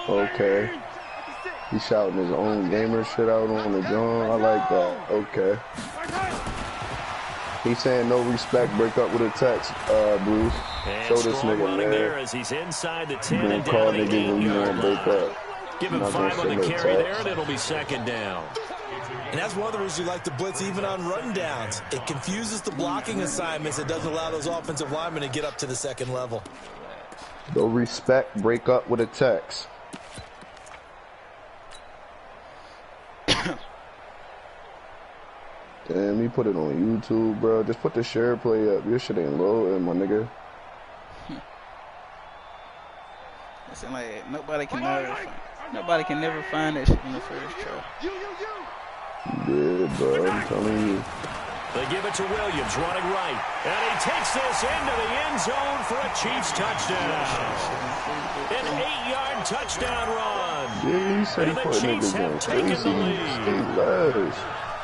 Okay. He's shouting his own gamer shit out on the drum. I like that. Okay. He's saying no respect, break up with a text, Bruce. Show this nigga, man. There as he's inside the 10 and down the niggas when you want to break up. Give him 5 on the carry there, and it'll be second down. And that's one of the reasons you like to blitz even on run downs. It confuses the blocking assignments. It doesn't allow those offensive linemen to get up to the second level. No respect, break up with a text. Damn, you put it on YouTube, bro. Just put the share play up. Your shit ain't loading, my nigga. It's like nobody can never find that shit in the first try. Yeah, bro, I'm telling you. They give it to Williams, running right. And he takes this into the end zone for a Chiefs touchdown. An 8-yard touchdown run. Yeah, he said he put niggas in crazy.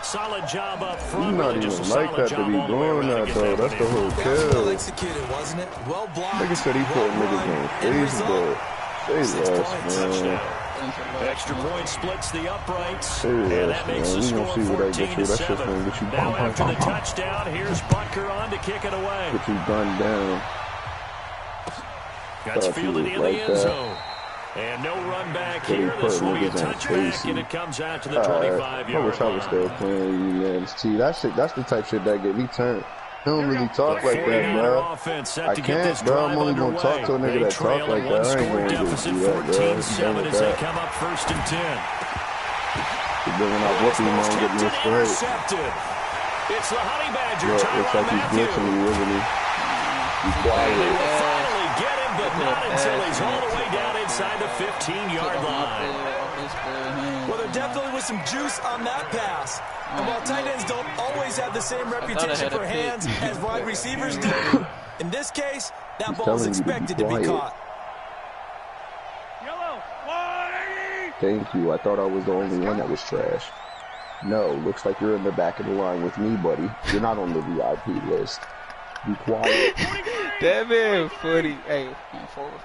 Solid job up front. He's not even like that to be doing that, though. That's the whole kill. Well executed, wasn't it? Well blocked. Nigga said he put niggas in crazy, but they lost, man. Extra point splits the uprights, and that makes the score 14-7. Now after the touchdown, here's Butker on to kick it away. Get you gunned down. Got fielded in the end zone. And no run back here. This will be a touchback, and it comes out to the 25-yard line. I wish I was still playing you, see, that's the type shit that get me turned. He don't really talk like that, bro. I can't, bro. I'm only gonna talk to a nigga that talk like that. I ain't gonna do that, bro. 14-7 as they come up 1st and 10. He's bringing out whooping, man. Getting this straight. It's the Honey Badger. Looks like he's glitching me, isn't he? He's quiet. They will finally get him, but not until he's all the way down inside the 15-yard line. Well, there definitely was some juice on that pass. And while tight ends don't always have the same reputation for hands as wide receivers do, in this case, that ball is expected to be caught. Thank you. I thought I was the only one that was trash. No, looks like you're in the back of the line with me, buddy. You're not on the VIP list. Be quiet. That man funny. Hey, forward.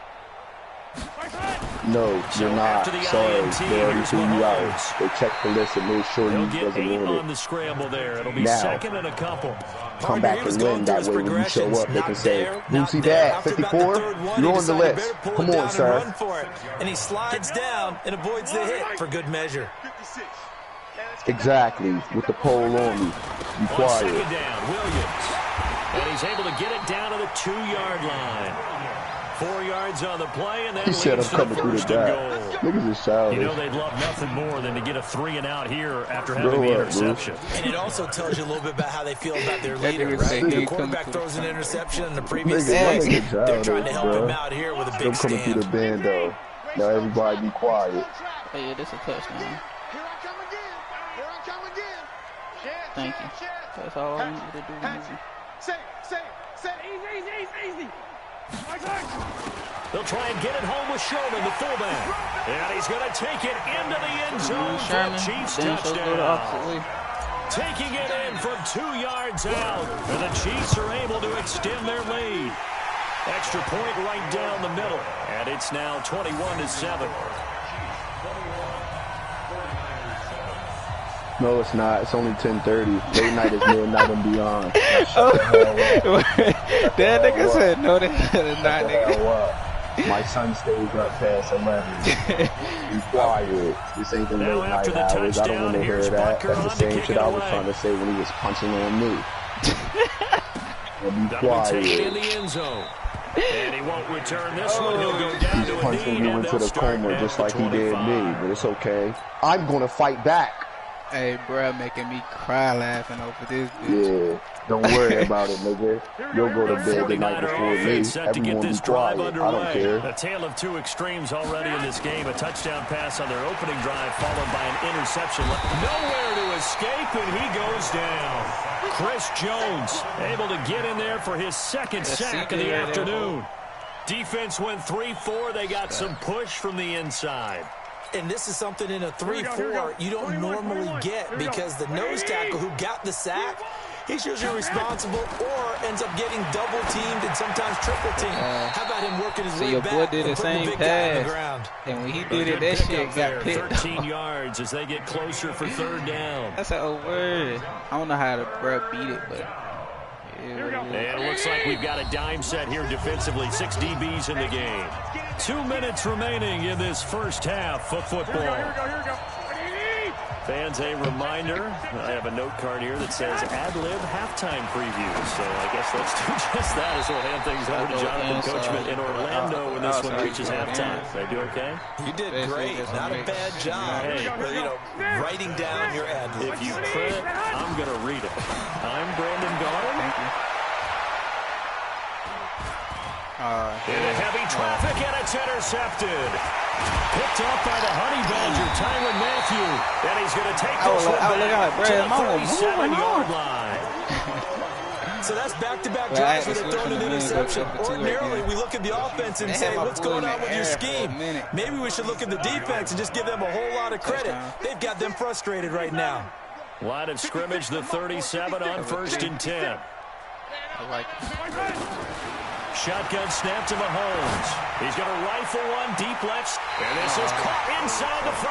No, you're not. Sorry, they already threw you out. They checked the list and made sure you wasn't on on the scramble there. It'll be now, second and a couple. Come back and win. That way, when you show up, they can say, "Who's he that? 54? You're on the list. Come on, sir." And he slides down and avoids the hit for good measure. Exactly, with the pole on me. Be quiet. Second down, Williams, and he's able to get it down to the 2-yard line. 4 yards on the play, and then he said, "I'm coming through the gap." Niggas is childish. You know they'd love nothing more than to get a 3 and out here after having the interception. And it also tells you a little bit about how they feel about their leader, right? The quarterback throws an interception in the previous game. They're trying to help him out here with a big stand. Coming through the band, though. Now everybody be quiet. Hey, yeah, this is a touchdown. Here I come again. Here I come again. Thank you. That's all I need you to do. Say, easy. They'll try and get it home with Sherman, the fullback. And he's going to take it into the end zone for a Chiefs touchdown. Taking it in from 2 yards out. And the Chiefs are able to extend their lead. Extra point right down the middle. And it's now 21-7. No, it's not. It's only 10:30. Late night is midnight and beyond. That nigga said no, that's not, nigga. My son stays up past 11. Be quiet. This ain't the late night hours. I don't want to hear that. That's the same shit I was trying to say when he was punching on me. Be quiet. In the end zone. And he won't return this one. He'll go down to a punching you into the coma just like he did me, but it's okay. I'm going to fight back. Hey, bro, making me cry laughing over this bitch. Yeah, don't worry about it, nigga. You'll go to bed the night before me. Everyone be quiet. I don't care. A tale of two extremes already in this game. A touchdown pass on their opening drive followed by an interception. Nowhere to escape, and he goes down. Chris Jones able to get in there for his second sack of the afternoon. Defense went 3-4. They got some push from the inside. And this is something in a 3-4 you don't normally get because the nose tackle who got the sack, he's usually responsible or ends up getting double teamed and sometimes triple teamed. How about him working his way your back boy did the and putting the same big guy on the pass, ground? and when he did it, that shit got picked 13 yards as they get closer for 3rd down. That's an old word. I don't know how to beat it, but and it looks like we've got a dime set here defensively. 6 DBs in the game. 2 minutes remaining in this first half of football. Here we go. Fans, a reminder, I have a note card here that says ad-lib halftime preview. So I guess let's do just that as we'll hand things over to Jonathan Coachman in Orlando when this one reaches halftime. Did I do okay? You did great. Not a bad job. Hey, writing down your ad-libs. If you print, I'm going to read it. I'm Brandon Garland. thank you. Into heavy traffic, and it's intercepted. Picked up by the Honey Badger, Tyrann Mathieu. And he's going to take this one back to the 37-yard line. So that's back-to-back drives where they're throwing an interception. Ordinarily, we look at the offense and say, what's going on with your scheme? Maybe we should look at the defense and just give them a whole lot of credit. They've got them frustrated right now. Line of scrimmage, the 37 on 1st and 10. I like it. Shotgun snap to Mahomes. He's going to rifle one deep left. And this is caught inside the 5.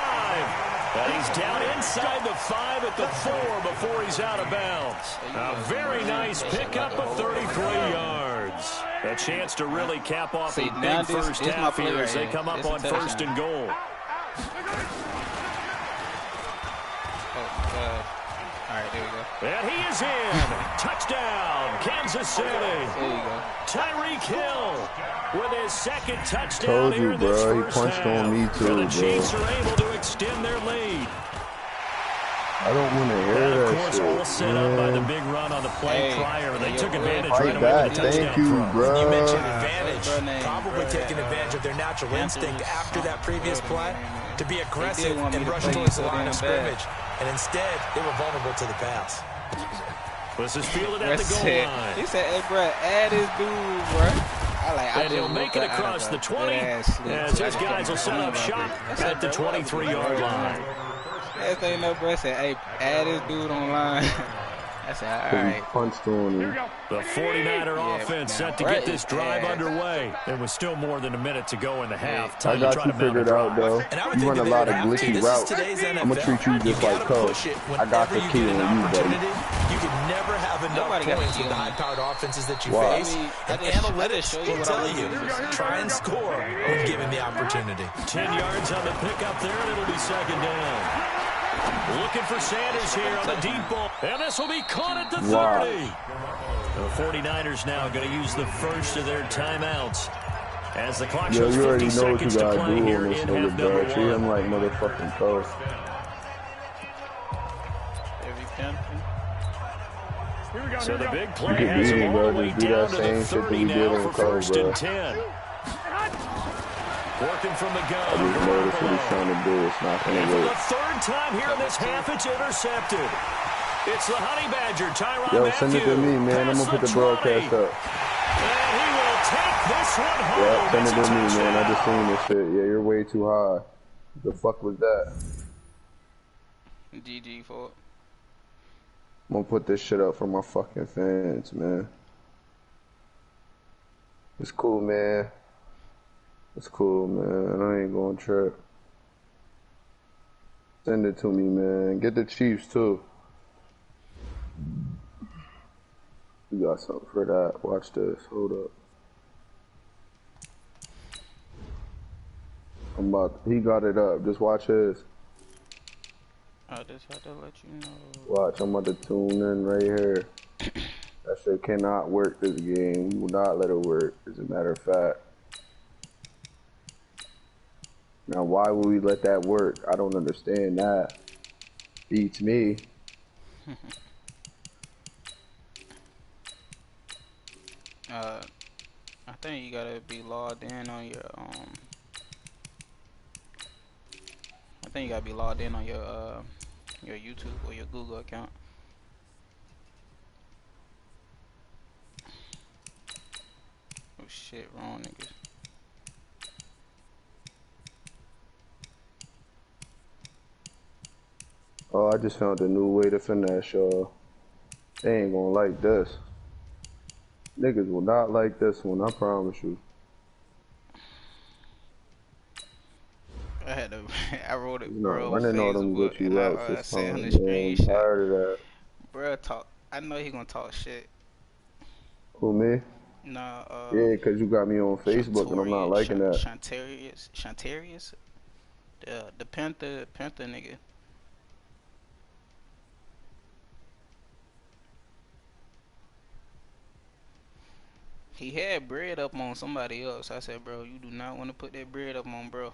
And he's down inside the 5 at the 4 before he's out of bounds. A very nice pickup of 33 yards. A chance to really cap off a big first half here as they come up on 1st and goal. All right, there we go. And he is in. Touchdown, Kansas City. There you go. Tyreek Hill with his 2nd touchdown here in this bro. first He punched half. on me too, and the Chiefs bro. are able to extend their lead. I don't want to hear That, that of course, shit, all set up by the big run on the play prior. And they took advantage right away with the touchdown Thank you, throw. bro. You mentioned advantage. Probably taking advantage of their natural instinct after that previous play to be aggressive and rush towards the line of scrimmage. And instead, they were vulnerable to the pass. This is fielded at the goal line. He said, hey, bro, add his dude, bro. And he'll make it across the 20 as his guys will set up shop at the 23-yard line. Last thing you know, bro, said, hey, add his dude online. I said, all right. Punched on him. The 49er offense set to get this drive underway. There was still more than a minute to go in the half. I got you figured out, though. You run a lot of glitchy routes. I'm going to treat you just like coach. I got the key on you, buddy. You can never have enough points with the high-powered offenses that you face. And analytics will tell you, try and score when given the opportunity. 10 yards on the pickup there, and it'll be 2nd down. Looking for Sanders here on the deep ball. And this will be caught at the 30. The 49ers now going to use the first of their timeouts as the clock shows 50 seconds to play here in half number 1. Treat him like motherfucking coach. So the big play has him all the way down to the 30 now for 1st and 10. Working from the gun. I just noticed what he's trying to do. It's not going to For work. the 3rd time here in this half, it's intercepted. It's the Honey Badger, Tyrann Yo, Mathieu. send it to me, man. I'm going to put the broadcast up. And he will take this one home. Yeah, send it to me, man. I just seen this shit. Yeah, you're way too high. The fuck was that? GG for it. I'm going to put this shit up for my fucking fans, man. It's cool, man. It's cool, man. I ain't gonna trip. Send it to me, man. Get the Chiefs, too. We got something for that. Watch this. Hold up. He got it up. Just watch this. I just had to let you know. Watch, I'm about to tune in right here. That shit cannot work this game. We will not let it work, as a matter of fact. Now, why would we let that work? I don't understand that. Beats me. I think you gotta be logged in on your I think you gotta be logged in on your YouTube or your Google account. Oh shit, wrong niggas. Oh, I just found a new way to finesse y'all. They ain't gonna like this. Niggas will not like this one, I promise you. I wrote it, bro. Running all them glitchy routes this time, on the man. I'm tired of that. Bro, I know he gonna talk shit. Who, me? Nah, yeah, cause you got me on Facebook and I'm not liking that. Shantarius, the Panther nigga. He had bread up on somebody else. I said, bro, you do not want to put that bread up on, bro.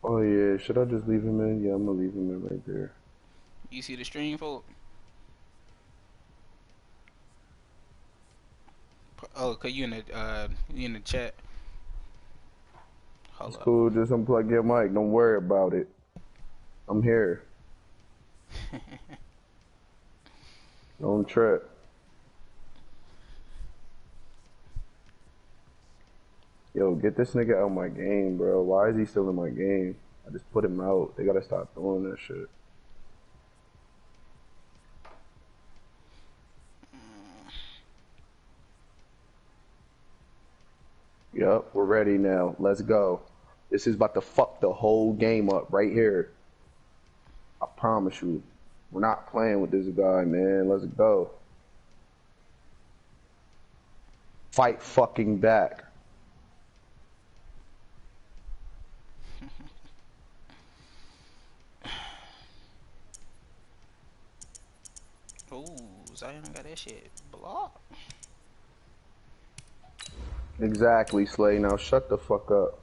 Oh yeah, should I just leave him in? Yeah, I'm gonna leave him in right there. You see the stream, folk? Oh, cause you in the chat. Hold it's up. cool. Just unplug your mic. Don't worry about it. I'm here. Don't trip. Yo, get this nigga out of my game, bro. Why is he still in my game? I just put him out. They gotta stop doing that shit. Yup, we're ready now. Let's go. This is about to fuck the whole game up right here. I promise you. We're not playing with this guy, man. Let's go. Fight fucking back. Ooh, Zion got that shit blocked. Exactly, Slay. Now shut the fuck up.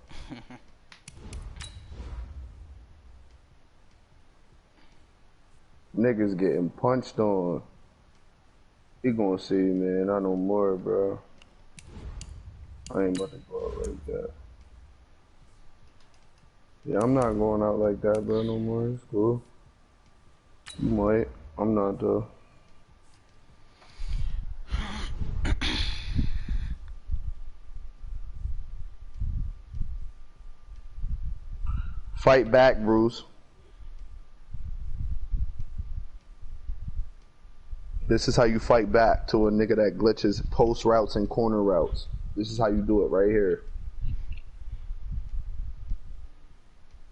Niggas getting punched on. You gonna see, man. I know more, bro. I ain't about to go out like that. Yeah, I'm not going out like that, bro, no more. It's cool. You might. I'm not, though. Fight back, Bruce. This is how you fight back to a nigga that glitches post routes and corner routes. This is how you do it right here.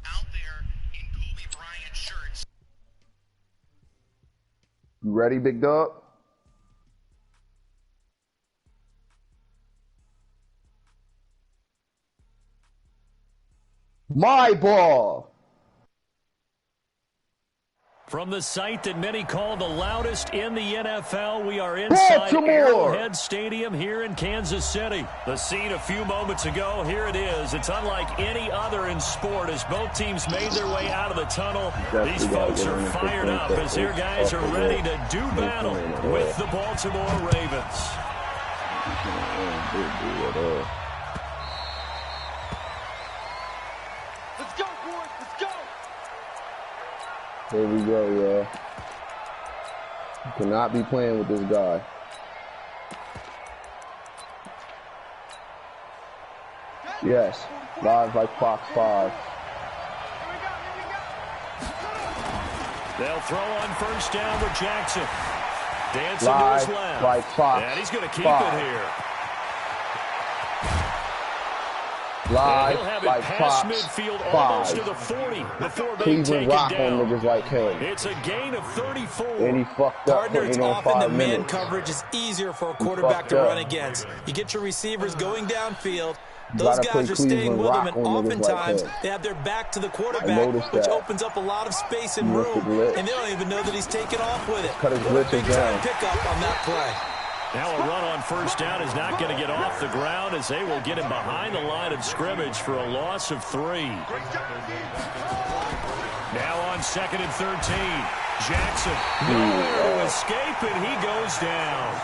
Out there in Kobe Bryant shirts. You ready, big dog? My ball! From the site that many call the loudest in the NFL, we are inside Arrowhead Stadium here in Kansas City. The scene a few moments ago, here it is. It's unlike any other in sport as both teams made their way out of the tunnel. These folks are fired up as their guys are ready to do battle with the Baltimore Ravens. Let's go, boys. Let's go. Here we go, y'all. You cannot be playing with this guy. Yes, live like Fox 5. They'll throw on first down with Jackson. Dancing live to his left. Like Fox and he's going to keep 5. it here. Live he'll have like it past Fox midfield 5. almost to the 40 before being taken rock down. on niggas like him. It's a gain of 34. And he fucked up. Partner, it's often the man coverage is easier for a quarterback to run against. You get your receivers going downfield. Those guys are staying with them, and oftentimes they have their back to the quarterback, which opens up a lot of space and room, and they don't even know that he's taking off with it. Cut his glitches down. Pickup on that play. Now a run on first down is not going to get off the ground as they will get him behind the line of scrimmage for a loss of 3. Now on second and 13, Jackson nowhere to escape, and he goes down.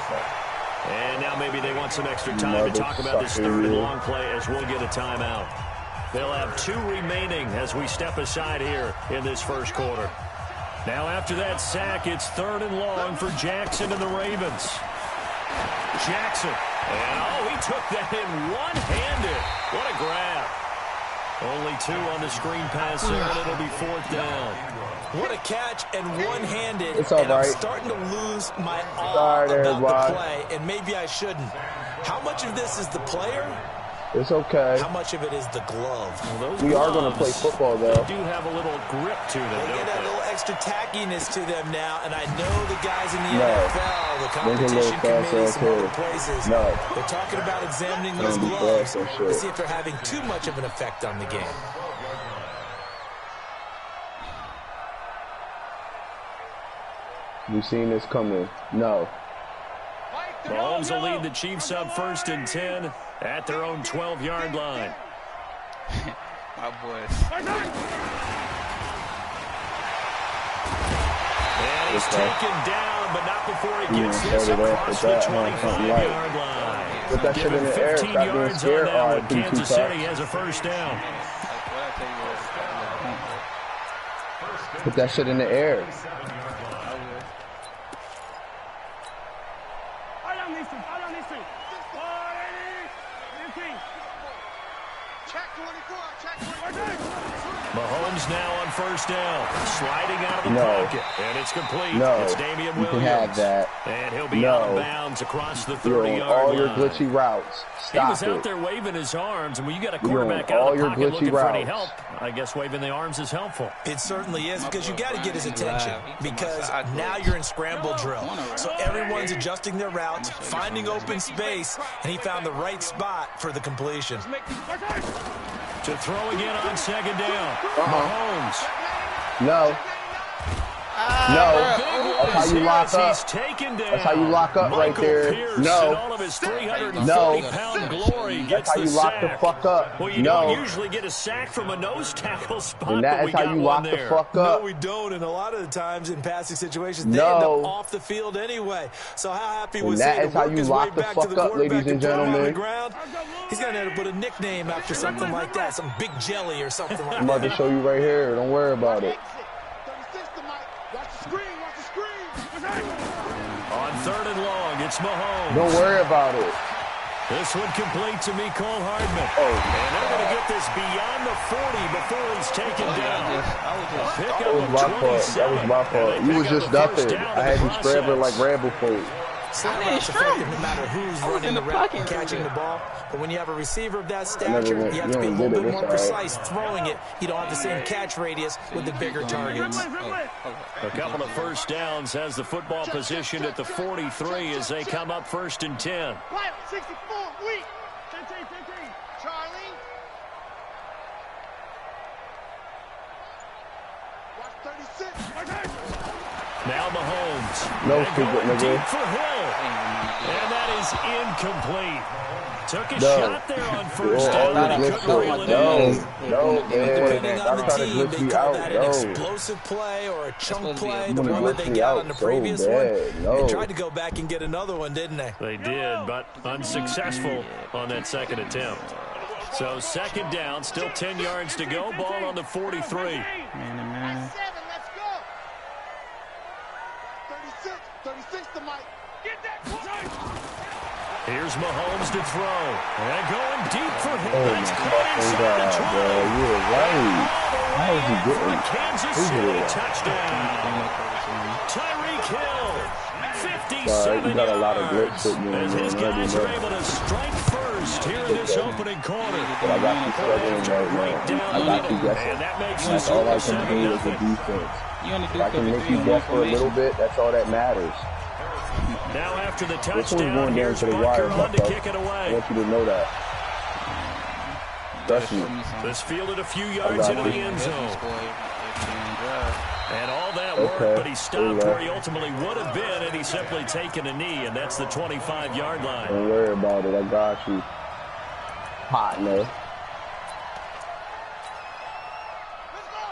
And now maybe they want some extra time to talk about this third and long play as we'll get a timeout. They'll have 2 remaining as we step aside here in this first quarter. Now after that sack, it's third and long for Jackson and the Ravens. Jackson, and he took that in one-handed. What a grab. Only 2 on the screen pass there, and it'll be 4th down. What a catch and one-handed. It's all and right. I'm starting to lose my awe about the play, and maybe I shouldn't. How much of this is the player? It's okay. How much of it is the glove? Well, we are going to play football, though. They do have a little grip to them, They don't get a they? little extra tackiness to them now, and I know the guys in the NFL, the competition committee, some other places, they're talking about examining those gloves to see if they're having too much of an effect on the game. We've seen this coming. No. Mahomes will lead the Chiefs up 1st and 10 at their own 12-yard line. My boys. And he's taken down, but not before he gets this across the 25-yard line. Put that shit in the air. 15 Stop being yards scared. on that one. Kansas City has a 1st down. Put that shit in the air. Mahomes now on 1st down, sliding out of the pocket, and it's complete. It's Damian Williams. You can have that. And he'll be out of bounds across the 30-yard line. All your glitchy routes. Stop he was out there waving his arms, and when you got a quarterback out all of the your pocket looking routes. for any help, I guess waving the arms is helpful. It certainly is, because you got to get his attention, because now you're in scramble drill. So everyone's adjusting their routes, finding open space, and he found the right spot for the completion. To throw again on 2nd down. Mahomes. No. That's how you lock up. He's taken down. That's how you lock up right there. Pierce, No. all of his 340-pound glory That's how you lock the fuck up. Well, you don't usually get a sack from a nose tackle spot, and that is how you lock the fuck up. No, we don't. And a lot of the times in passing situations, they end up off the field anyway. So how happy was he to work his way back to the quarterback and throw him on the ground? He's going to end up with a nickname after something like that, some Big Jelly or something like that. I'm about to show you right here. Don't worry about it. On 3rd and long, it's Mahomes. Don't worry about it. This one complete to Mecole Hardman. And they're going to get this beyond the 40 before he's taken down. That was my fault. That was my fault. You was just nothing. I had you scrambling like Rambo food. Slot routes effective no matter who's running the route and catching the ball. But when you have a receiver of that stature, you have to be a little bit more precise throwing it. You don't have the same catch radius with the bigger targets. A couple of 1st downs has the football positioned at the 43 as they come up 1st and 10. 64, weak. 15, Charlie. Watch 36. Now Mahomes. No stupid nigga. Deep for Hill. And that is incomplete. Took a shot there on 1st down. He couldn't reel it in. Depending on the team, they call that an explosive play or a chunk play, the one that they got on the previous one. They tried to go back and get another one, didn't they? They did, but unsuccessful on that 2nd attempt. So 2nd down, still 10 yards to go. Ball on the 43. Here's Mahomes to throw. And going deep for him. That's caught inside the 20. You were right. How is he getting? Kansas City touchdown. Tyreek Hill, 57 you got a lot of blitz yards. sitting in As his guys are able to strike first here in this opening quarter. But I got you struggling right now. I got you guessing. And that makes That's all I can do is the defense. If I can make you guess for a little bit, that's all that matters. Now after the This one's touchdown, going down here's to the Barker wire, on to kick it I away. want you to know that. Trust me. This fielded a few yards into the end zone. And all that work, but he stopped where he ultimately would have been, and he's simply taken a knee, and that's the 25-yard line. Don't worry about it. I got you. Partner.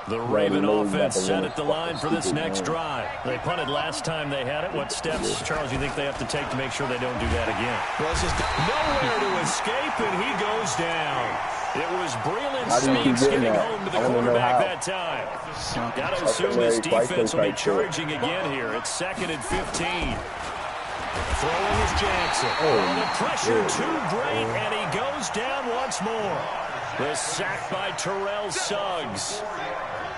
The Raven offense set at the line for this next drive. They punted last time they had it. What steps, Charles, you think they have to take to make sure they don't do that again? Well, it's just nowhere to escape, and he goes down. It was Breland Speaks getting home to the quarterback that time. Got to assume this defense will be charging again here. It's 2nd and 15. Throwing is Jackson. The pressure too great, and he goes down once more. The sack by Terrell Suggs.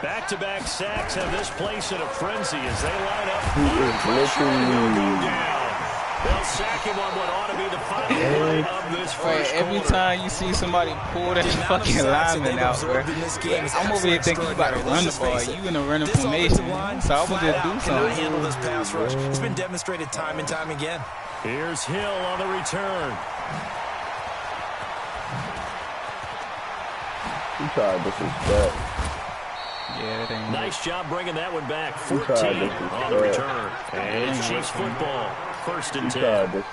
Back-to-back sacks have this place in a frenzy as they line up. Pressure and he'll go down. They'll sack him on what ought to be the final play of this first Every quarter. time you see somebody pull that fucking lineman out, bro, I'm over here thinking you about to run the ball. You in a running formation, so I'm going to do something. Handle this pass rush. It's been demonstrated time and time again. Here's Hill on the return. He tried disrespect. Yeah, it ain't Nice job bringing that one back. 14 on the return. And it's Chiefs football. 1st and 10.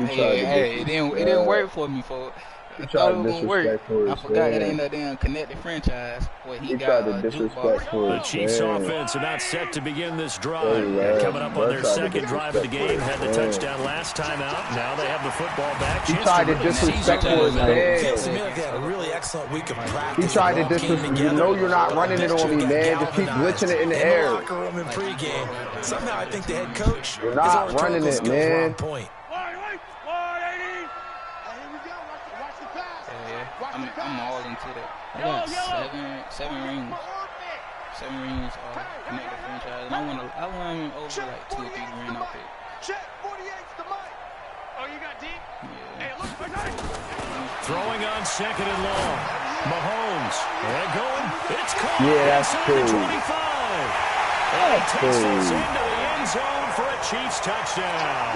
Hey, it didn't work for me, folks. I thought it was gonna work. I forgot it ain't no damn connected franchise. What he got tried to disrespect for The Chiefs offense are not set to begin this drive. And coming up on their second drive of the game, had the touchdown last time out. Now they have the football back. He tried to disrespect for his man. Feels to me like they had a really excellent week of practice. He tried to disrespect. You know you're not running it on me, man. Just keep glitching it in the air. Locker room in pregame. Somehow I think the head coach You're not running it, man. Point. I'm all into that. I got seven rings. 7 rings connected franchise. And I want over like 2 or 3 grand off it. Check 48's the mic. Oh, you got deep? Yeah. Hey, look for that. Throwing on 2nd and long. Mahomes. And going. It's caught. Yeah, that's inside the cool. 25. And he That's takes this cool. into the end zone for a Chiefs touchdown.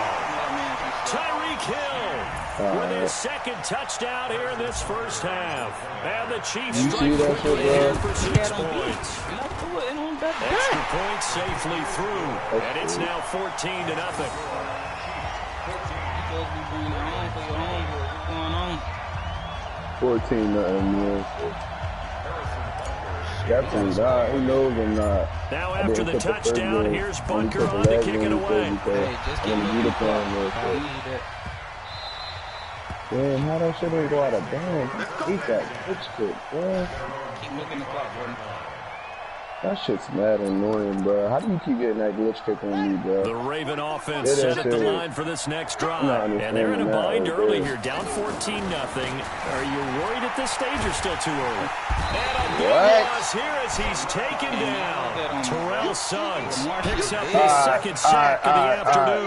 Tyreek Hill with his second touchdown here in this first half. And the Chiefs You strike see that shit, quickly bro? here for 6 points. Extra point safely through. And it's now 14-0. 14 nothing, man. Definitely not. He knows I'm not. Now after the touchdown, here's Bunker on to kick it away. Damn, how that shit didn't go out of bounds? Eat that bitch kick, bro. Keep looking the clock, bro. That shit's mad annoying, bro. How do you keep getting that glitch kick on me, bro? The Raven offense set at the line for this next drive. And they're in a bind early here, down 14-0. Are you worried at this stage or still too early? And a big loss here as he's taken down. Terrell Suggs picks up his second sack of the afternoon.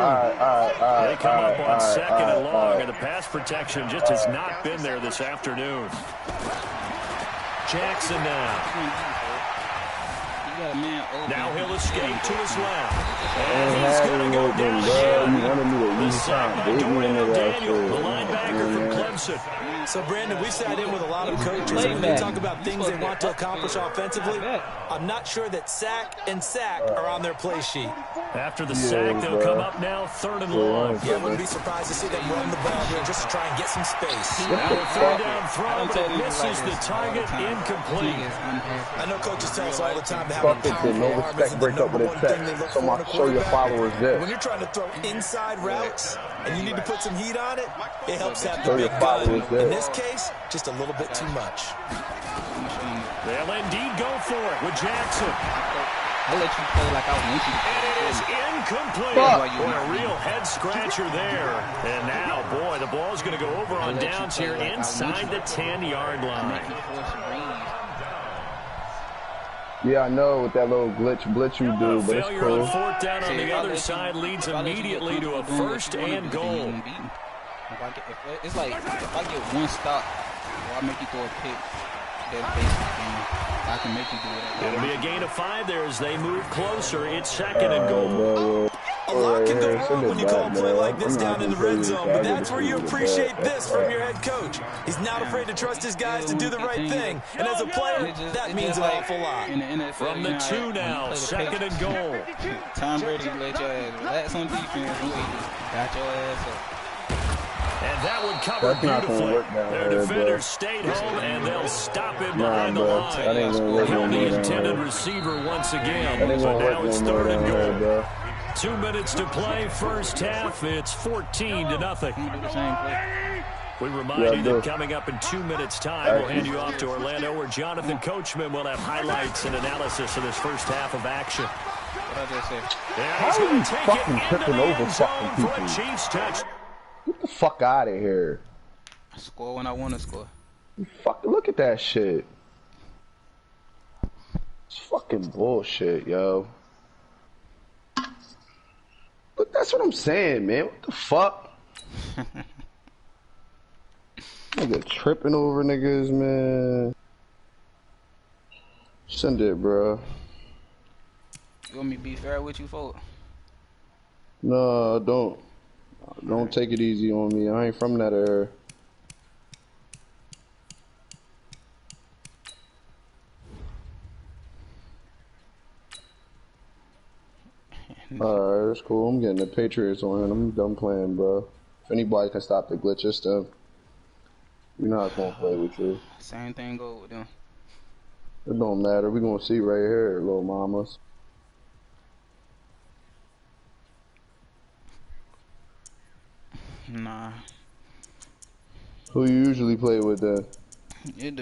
They come up on 2nd and long, and the pass protection just has not been there this afternoon. Jackson now. Now he'll escape to his left. And he's going to go down again. The sack by Dorian Daniel, the linebacker from Clemson. So, Brandon, we sat in with a lot of coaches. When they talk about things they want to accomplish offensively, I'm not sure that sack and sack are on their play sheet. After the sack, they'll come up now 3rd and long. Yeah, I wouldn't be surprised to see them run the ball here just to try and get some space. Now a 3rd down throw, but it misses the target, incomplete. I know coaches tell us all the time to have a powerful no arm respect isn't break the up with number his one thing they text. look So for in a I'll show your quarterback. followers this. When you're trying to throw inside routes and you need to put some heat on it, it helps have the Show your big followers gun. this. In this case, just a little bit too much. They'll indeed go for it with Jackson. I'll let you play like I want you to play. And it is incomplete. Boy, a real head scratcher there. And now, boy, the ball's going to go over on downs here inside the 10-yard line. Yeah, I know with that little blitz you do, but it's Failure cool. on 4th down on the other side leads immediately to a 1st and goal. It's like if I get one stop, or I make you throw a pick, that's basically I can make you do it. It'll be a gain of 5 there as they move closer. It's 2nd and goal. A lot can go wrong when you call a play like this down in the red zone, but that's where you appreciate this from your head coach. He's not afraid to trust his guys to do the right thing, and as a player, that means an awful lot. From the 2 now, 2nd and goal. Tom Brady let your ass relax on defense, got your ass up. And that one covered beautifully. Their defenders stayed home, and they'll stop him behind the line. Killed the intended receiver once again, but now it's 3rd and goal. 2 minutes to play, first half. It's 14-0. We remind you that coming up in 2 minutes' time, we'll hand you off to Orlando, where Jonathan Coachman will have highlights and analysis of this first half of action. How are you fucking tripping over fucking people? Chiefs touch. Get the fuck out of here. I score when I want to score. Fuck, look at that shit. It's fucking bullshit, yo. Look, that's what I'm saying, man. What the fuck? Nigga tripping over niggas, man. Send it, bro. You want me to be fair with you, folks? No, don't. Don't take it easy on me. I ain't from that era. Alright, that's cool. I'm getting the Patriots on him. I'm done playing, bro. If anybody can stop the glitch, it's them. We're not gonna play with you. Same thing go with them. It don't matter. We're gonna see right here, little mamas. Nah. Who you usually play with then?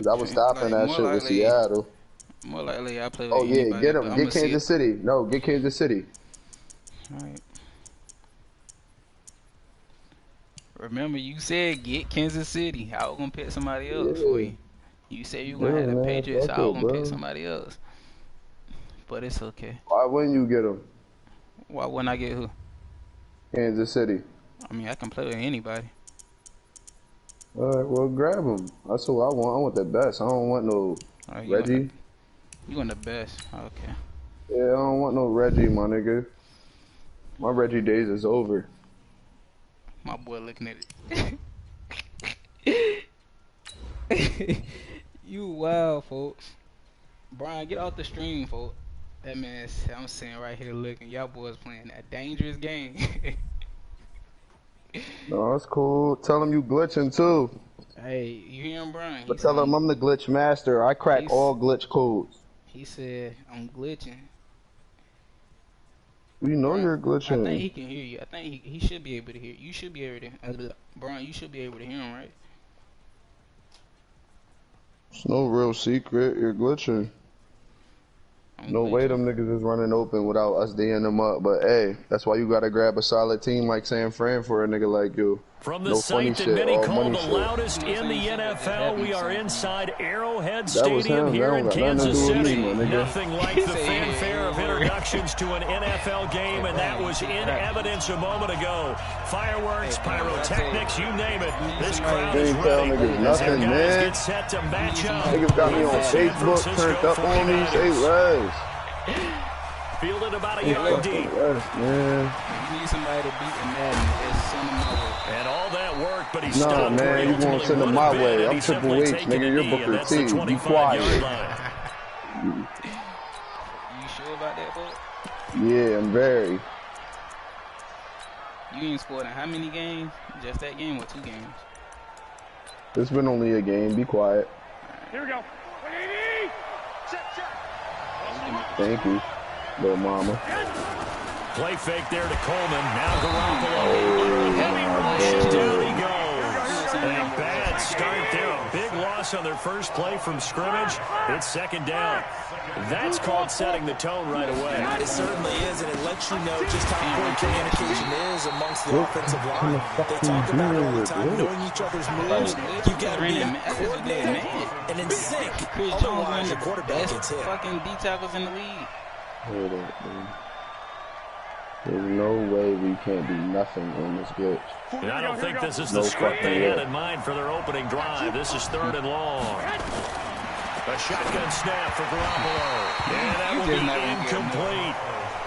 I was stopping that shit with Seattle. More likely I play with anybody. anybody, Get him. Get Kansas City. No, get Kansas City. Alright. Remember, you said get Kansas City. I was gonna pick somebody else for you. You said you were gonna have the Patriots. I was gonna pick somebody else. But it's okay. Why wouldn't you get him? Why wouldn't I get who? Kansas City. I mean, I can play with anybody. Alright, well, grab him. That's who I want. I want the best. I don't want no Reggie. You want the best. Okay. Yeah, I don't want no Reggie, my nigga. My Reggie days is over. My boy looking at it. You wild, folks. Brian, get off the stream, folks. That man, I'm sitting right here looking. Y'all boys playing that dangerous game. No, that's cool. Tell him you glitching too. Hey, you hear him, Brian? But tell him I'm the glitch master. I crack all glitch codes. He said, I'm glitching. You know Brian, you're glitching. I think he can hear you. I think he should be able to hear you. You should be able to. Brian, you should be able to hear him, right? It's no real secret. You're glitching. No way them niggas is running open without us D'ing them up. But hey, that's why you gotta grab a solid team like San Fran for a nigga like you. From the site that many call the loudest in the NFL, we are inside Arrowhead Stadium here in Kansas City. Nothing like the fanfare of introductions to an NFL game, and that was in evidence a moment ago. Fireworks, pyrotechnics, you name it. This crowd is ready as their guys get set to match up. Niggas got me on Facebook, turned up on me, say less. Fielded about a yard deep. Man. You need somebody to beat the Madden. Send him my way. And all that work, but he's nah, man, you gonna send him my way. I'm Triple H, nigga. You're Booker T. Be quiet. You sure about that, boy? Yeah, I'm very. You ain't scored in how many games? Just that game or 2 games? It's been only a game. Be quiet. Here we go. Thank you, little mama. Play fake there to Coleman. Now Garoppolo. Heavy rush. Down he goes. A bad start there. A big loss on their first play from scrimmage. It's second down. That's called setting the tone right away. It certainly is, and it lets you know just how important communication is amongst the offensive line. They talk about it all the time, knowing each other's moves. You got to be coordinated and in sync. Otherwise, your quarterback gets hit. Fucking D tackles in the league. Hold up, man. There's no way we can't do nothing on this glitch. And I don't think this is the script they had in mind for their opening drive. This is 3rd and long. A shotgun snap for Garoppolo. And that will be incomplete.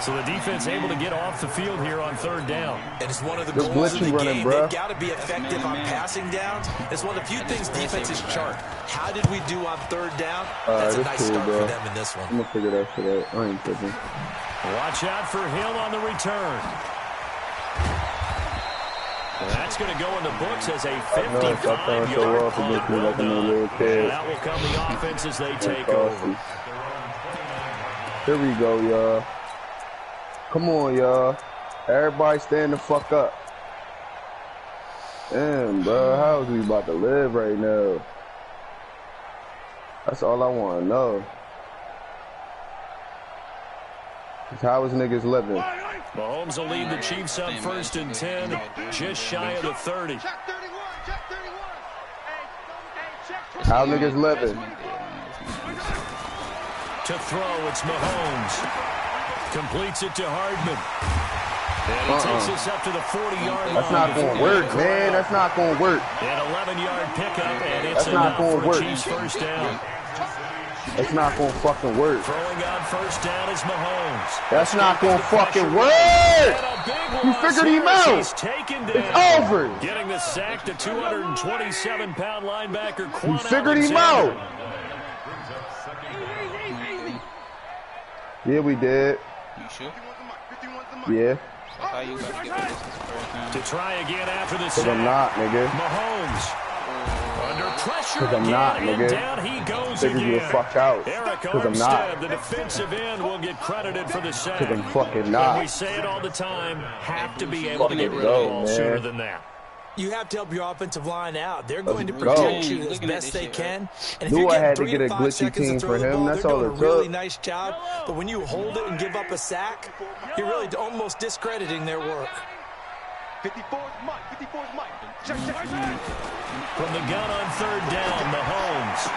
So the defense able to get off the field here on 3rd down. And it's one of the goals of the game. They've got to be effective on passing downs. It's one of the few things defenses chart. How did we do on 3rd down? That's a nice start for them in this one. I'm going to figure that shit out. I ain't tripping. Watch out for Hill on the return. That's going to go in the books as a 55-yard punt. Well done. And that will come the offense as they take over. Here we go, y'all. Come on, y'all. Everybody stand the fuck up. Damn, bro. How is we about to live right now? That's all I want to know. How is niggas living? Mahomes will lead the Chiefs up 1st and 10, just shy of the 30. How niggas living? To throw, it's Mahomes. Completes it to Hardman. And he takes us up to the 40-yard line. That's not going to work, man. That's not going to work. An 11-yard pickup, and it's not going to work. Chiefs first down. That's not going to fucking work. Throwing on first down is Mahomes. That's not going to fucking work. You figured him out. He's taken down. It's over. Getting the sack to 227-pound linebacker Quan. You figured him out. Yeah, we did. You sure? Yeah. How you about to get this first time? To try again after the Because sack. I'm not, nigga. Mahomes. Under pressure Because I'm not, again, and nigga. down he goes Figured you the again. fuck out. Eric Because I'm not. Armstead, the defensive end, will get credited for the sack. Because I'm fucking And not. we say it all the time, have to be able to Fucking get rid of the go, ball man. sooner than that. You have to help your offensive line out. They're going to Let's go. protect you as Looking at best this they shit, can. And if Knew you're I getting had to 3 get to a 5 glitchy seconds team to throw for the him. ball, That's they're all doing a it really took. nice job. But when you hold it and give up a sack, you're really almost discrediting their work. 54's Mike. 54's Mike. Check. From the gun on third down, Mahomes.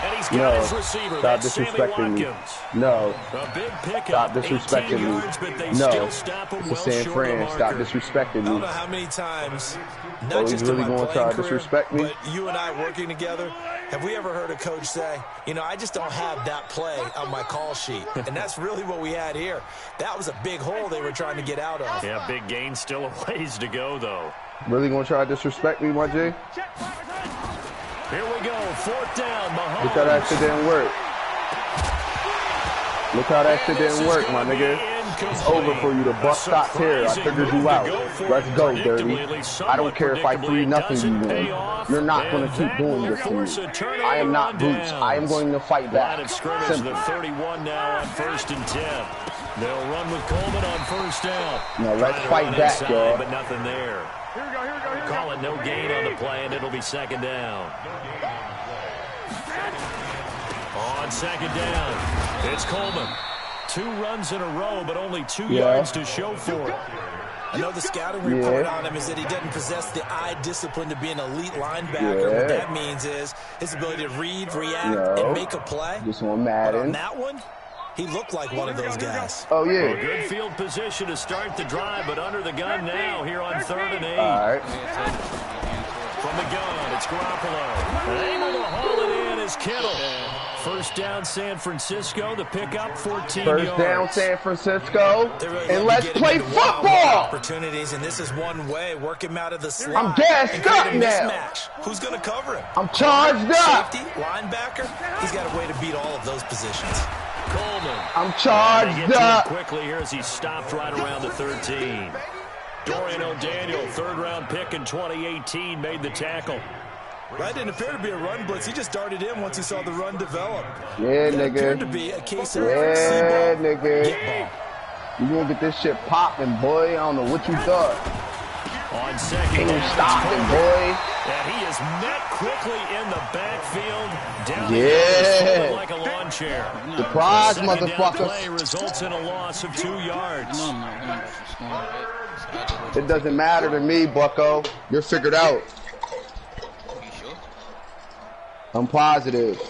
And he's got No. his receiver. Stop That's Sammy disrespecting me. Watkins. No. A big pickup. Stop disrespecting 18 me. yards, but they No. still stop him It's well the San short Fran. of the Stop marker. I disrespecting don't me. know how many times, Oh, not he's just really in my gonna try playing to career, disrespect me? but you and I working together, have we ever heard a coach say, you know, I just don't have that play on my call sheet? And that's really what we had here. That was a big hole they were trying to get out of. Yeah, big gain. Still a ways to go, though. Really gonna try to disrespect me, my G? Here we go. Fourth down, Mahomes. Look how that shit didn't work. Look how that shit didn't work, my nigga. It's over for you. The buck stops here. I figured you out. Let's go, Dirty. I don't care if I 3-0 you win. You're not going to keep doing this to me. I am not Boots. I am going to fight Line back. of scrimmage, Simple. the 31 now on 1st and 10. They'll run with Coleman on first down. Now let's Trying to fight run back, inside, y'all. but nothing there. Call it no gain on the play, and it'll be second down. On second down, it's Coleman. 2 runs in a row, but only 2 yards to show for it. I know the scouting report on him is that he doesn't possess the eye discipline to be an elite linebacker. What that means is his ability to read, react, and make a play. Just on But Madden. on that one, he looked like one of those guys. Oh, A yeah. good field position to start the drive, but under the gun now here on 3rd and 8. All right. From the gun, it's Garoppolo. And able to haul it in is Kittle. First down, San Francisco. The pickup, 14 First yards. down, San Francisco. They really And love to let's get him play into wild football. opportunities, and this is one way. Work him out of the slot. I'm gassed and create up a now. mismatch. Who's going to cover him? I'm charged up. Safety, linebacker. He's got a way to beat all of those positions. Coleman. I'm They get charged to him up. quickly here as he stopped right around the 13. Dorian O'Daniel, 3rd-round pick in 2018, made the tackle. That didn't appear to be a run blitz. He just darted in once he saw the run develop. Yeah, It appeared to nigga. be a case of Yeah, see ball, nigga. get ball. You gonna get this shit popping, boy. I don't know what you thought. On second Ain't no down, stopping, it's boy. And he is met quickly in the backfield. Down Yeah. like a lawn chair. Surprise, Second down play motherfucker. results in a loss of 2 yards. No, I'm not going back to scoring that. It doesn't matter to me, bucko. You're figured out. You sure? I'm positive.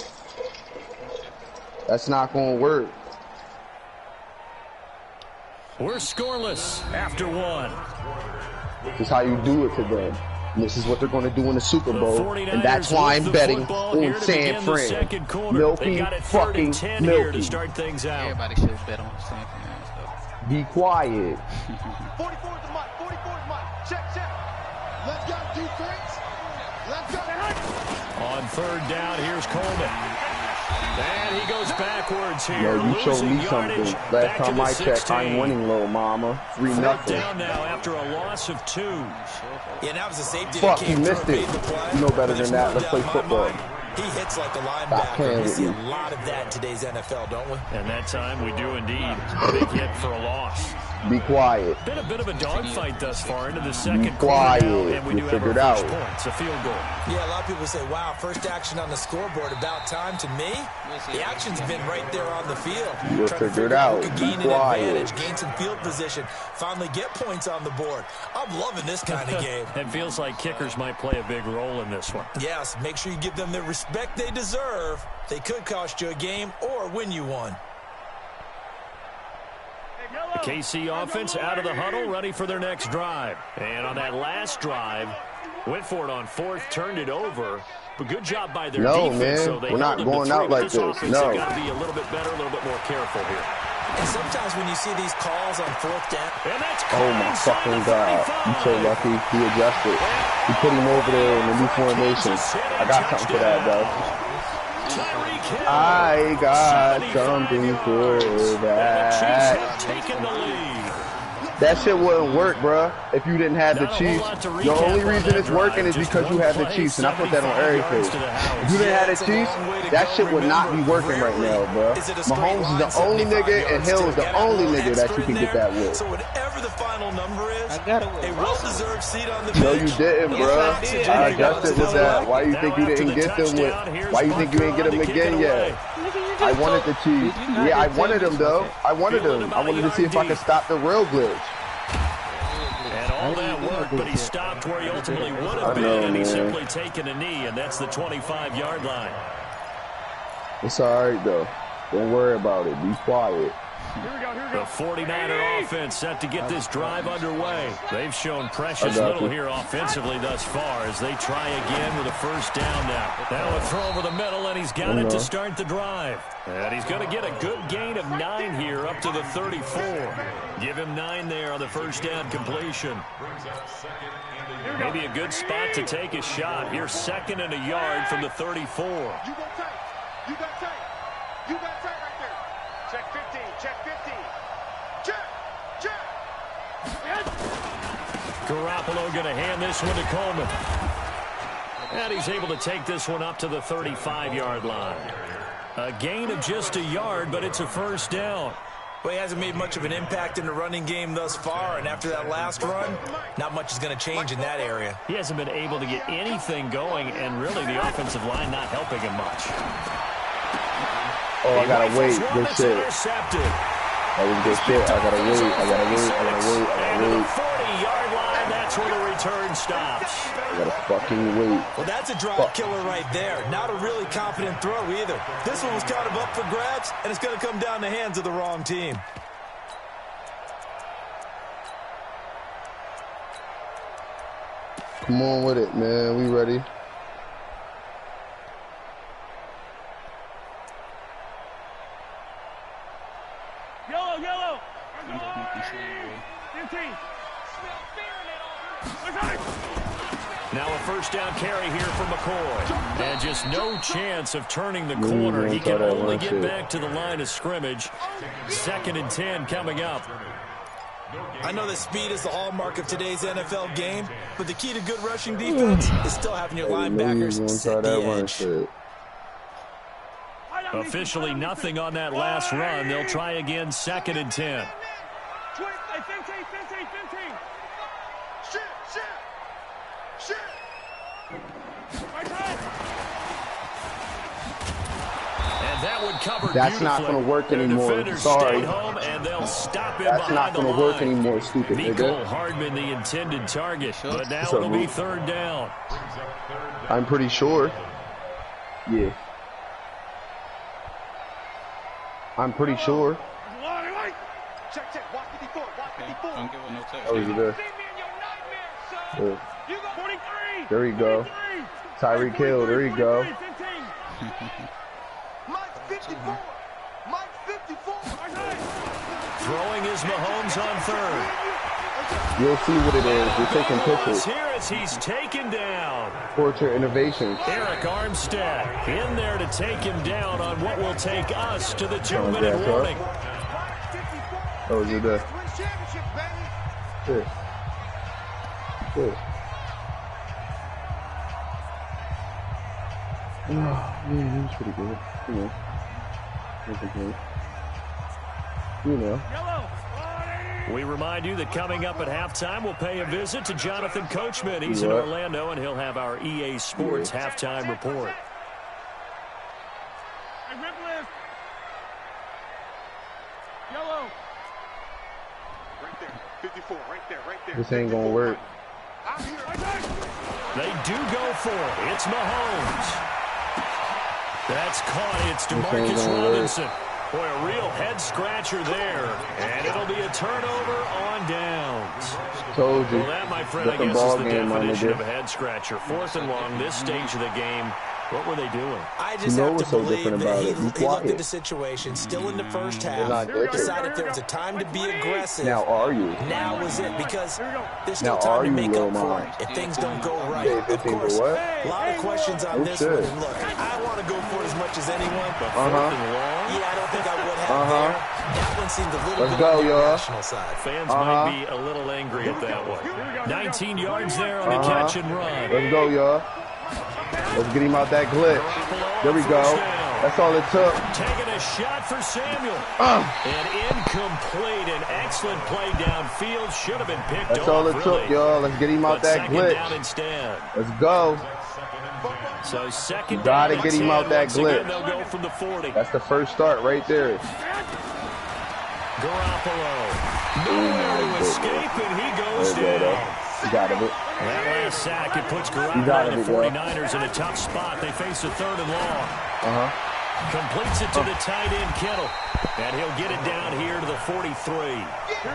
That's not gonna work. We're scoreless after 1. This is how you do it to them. And this is what they're gonna do in the Super The Bowl. 49ers And that's why with I'm the betting football here on to San begin the Fran. second quarter. They Milky got it 3rd fucking and 10 here to milky. start things out. Everybody should bet on San Fran stuff. Be quiet. 44's the Mike. 44's Mike. Check. Let's go, defense. Let's go. On 3rd down, here's Coleman. And he goes backwards here. Yo, you showed losing me something. yardage Last back to time the I checked, I 16. ain't winning, little mama. 3-0. 4th down now after a loss of 2. Yeah, that was a safety Fuck, that you came missed through and it. made the play. You know better But there's than that. no Let's doubt play in my football. mind, he hits like a playing linebacker. We with see me. a lot of that in today's NFL, don't we? And that time we do indeed. Big hit for a loss. Be quiet. Been a bit of a dogfight thus far into the second Be quiet. quarter now, and we You do have figured our out. first points, a field goal. Yeah, a lot of people say, wow, first action on the scoreboard, about time. To me, the action's been right there on the field. You Trying to figured figure out. who could Be gain an quiet. advantage, gain some field position, finally get points on the board. I'm loving this kind of game. It feels like kickers might play a big role in this one. Yes, make sure you give them the respect they deserve. They could cost you a game or win you one. The KC offense out of the huddle, ready for their next drive. And on that last drive, went for it on fourth, turned it over. But good job by their defense. man. So they We're not held them to going three, out but like this. this. Offense No. got to be a little bit better, a little bit more careful here. And sometimes when you see these calls on fourth down. And that's Oh my fucking God. You so lucky. He adjusted. He put him over there in the new formation. I got something for that, though. I got something for that. Taking the lead. That shit wouldn't work, bruh, if you didn't have the Chiefs. The only reason it's working is because you have the Chiefs, and I put that on everything. If you didn't have the Chiefs, that shit would not be working right now, bruh. Mahomes is the only nigga, and Hill is the only nigga that you can get that with. So whatever the final number is, I got it with a well-deserved seat on the No, bench. you didn't, bruh. I adjusted with that. Why you think you didn't get them with? Why you think you didn't get them again yet? I wanted the Chiefs. Yeah, I wanted them, though. I wanted them. I wanted to see if I could stop the real glitch. And all that work, but he stopped where he ultimately would have been, and he's simply taken a knee, and that's the 25-yard line. It's all right, though. Don't worry about it. Be quiet. The 49er offense set to get this drive underway. They've shown precious little here offensively thus far as they try again with a first down now. Now a throw over the middle, and he's got it to start the drive. And he's going to get a good gain of 9 here up to the 34. Give him 9 there on the first down completion. Maybe a good spot to take a shot. Here's 2nd and a yard from the 34. You got tight. You got tight. You got tight right there. Check 15. Check 15. Check. Check. Garoppolo going to hand this one to Coleman. And he's able to take this one up to the 35-yard line. A gain of just a yard, but it's a first down. Well, he hasn't made much of an impact in the running game thus far, and after that last run, not much is going to change in that area. He hasn't been able to get anything going, and really the offensive line not helping him much. Oh, I gotta wait. Good shit. That was good shit. I gotta wait. I gotta wait. I gotta wait. I gotta wait. 40-yard line, that's where the return stops. I gotta fucking wait. Well, that's a drive killer right there. Not a really confident throw either. This one was kind of up for grabs, and it's going to come down the hands of the wrong team. Come on with it, man. We ready. Yellow. 15. Now a first down carry here for McCoy. And just no chance of turning the corner. He can only get back to the line of scrimmage. 2nd and 10 coming up. I know that speed is the hallmark of today's NFL game, but the key to good rushing defense is still having your linebackers set the edge. Officially nothing on that last run. They'll try again 2nd and 10. 15. Shit. And that would cover. That's not going to work anymore. Sorry. Home and they'll stop him. That's not going to work anymore, stupid Mecole nigga. Hardman, the intended target, but now it'll be 3rd down. I'm pretty sure. Yeah. I'm pretty sure. Check. Watch 54. Don't give it no touch. Oh, you there? Yeah. There you go. Tyreek Hill, there you go. Mike 54. Throwing is Mahomes on 3rd. You'll see what it is. You're taking pictures. Here as he's taken down. Portrait Innovations. Eric Armstead in there to take him down on what will take us to the 2-minute warning. Oh, you're there. Good. Oh, man, he was pretty good. You know. You know. We remind you that coming up at halftime, we'll pay a visit to Jonathan Coachman. He's in Orlando, and he'll have our EA Sports halftime report. Yellow. Right there. 54. Right there. This ain't gonna work. They do go for it. It's Mahomes. That's caught. It's DeMarcus Robinson. Boy, a real head-scratcher there. And it'll be a turnover on downs. Told you. Well, that, my friend, I guess is the definition of a head-scratcher. 4th and long, this stage of the game. What were they doing? I just have to believe that he looked at the situation, still in the first half, decided there was a time to be aggressive. Now are you? Now was it, because there's still time to make up for it if things don't go right. Of course, a lot of questions on this one. And look, I want to go for it as much as anyone, but 4th and long? Yeah, I don't think I would have there. That one seemed a little bit on the irrational side. Fans might be a little angry at that one. 19 yards there on the catch and run. Let's go, y'all. Let's get him out that glitch. There we go. That's all it took. Taking a shot for Samuel. And incomplete. An excellent play downfield. Should have been picked off. That's all it took, y'all. Let's get him out that glitch. Let's go. So second down. Gotta get him out that glitch. They'll go from the 40. That's the first start right there. Garoppolo. Nowhere to escape, and he goes down. He's out of it. That last sack, it puts Garoppolo and the 49ers in a tough spot. They face a 3rd and long. Completes it to the tight end, Kittle. And he'll get it down here to the 43.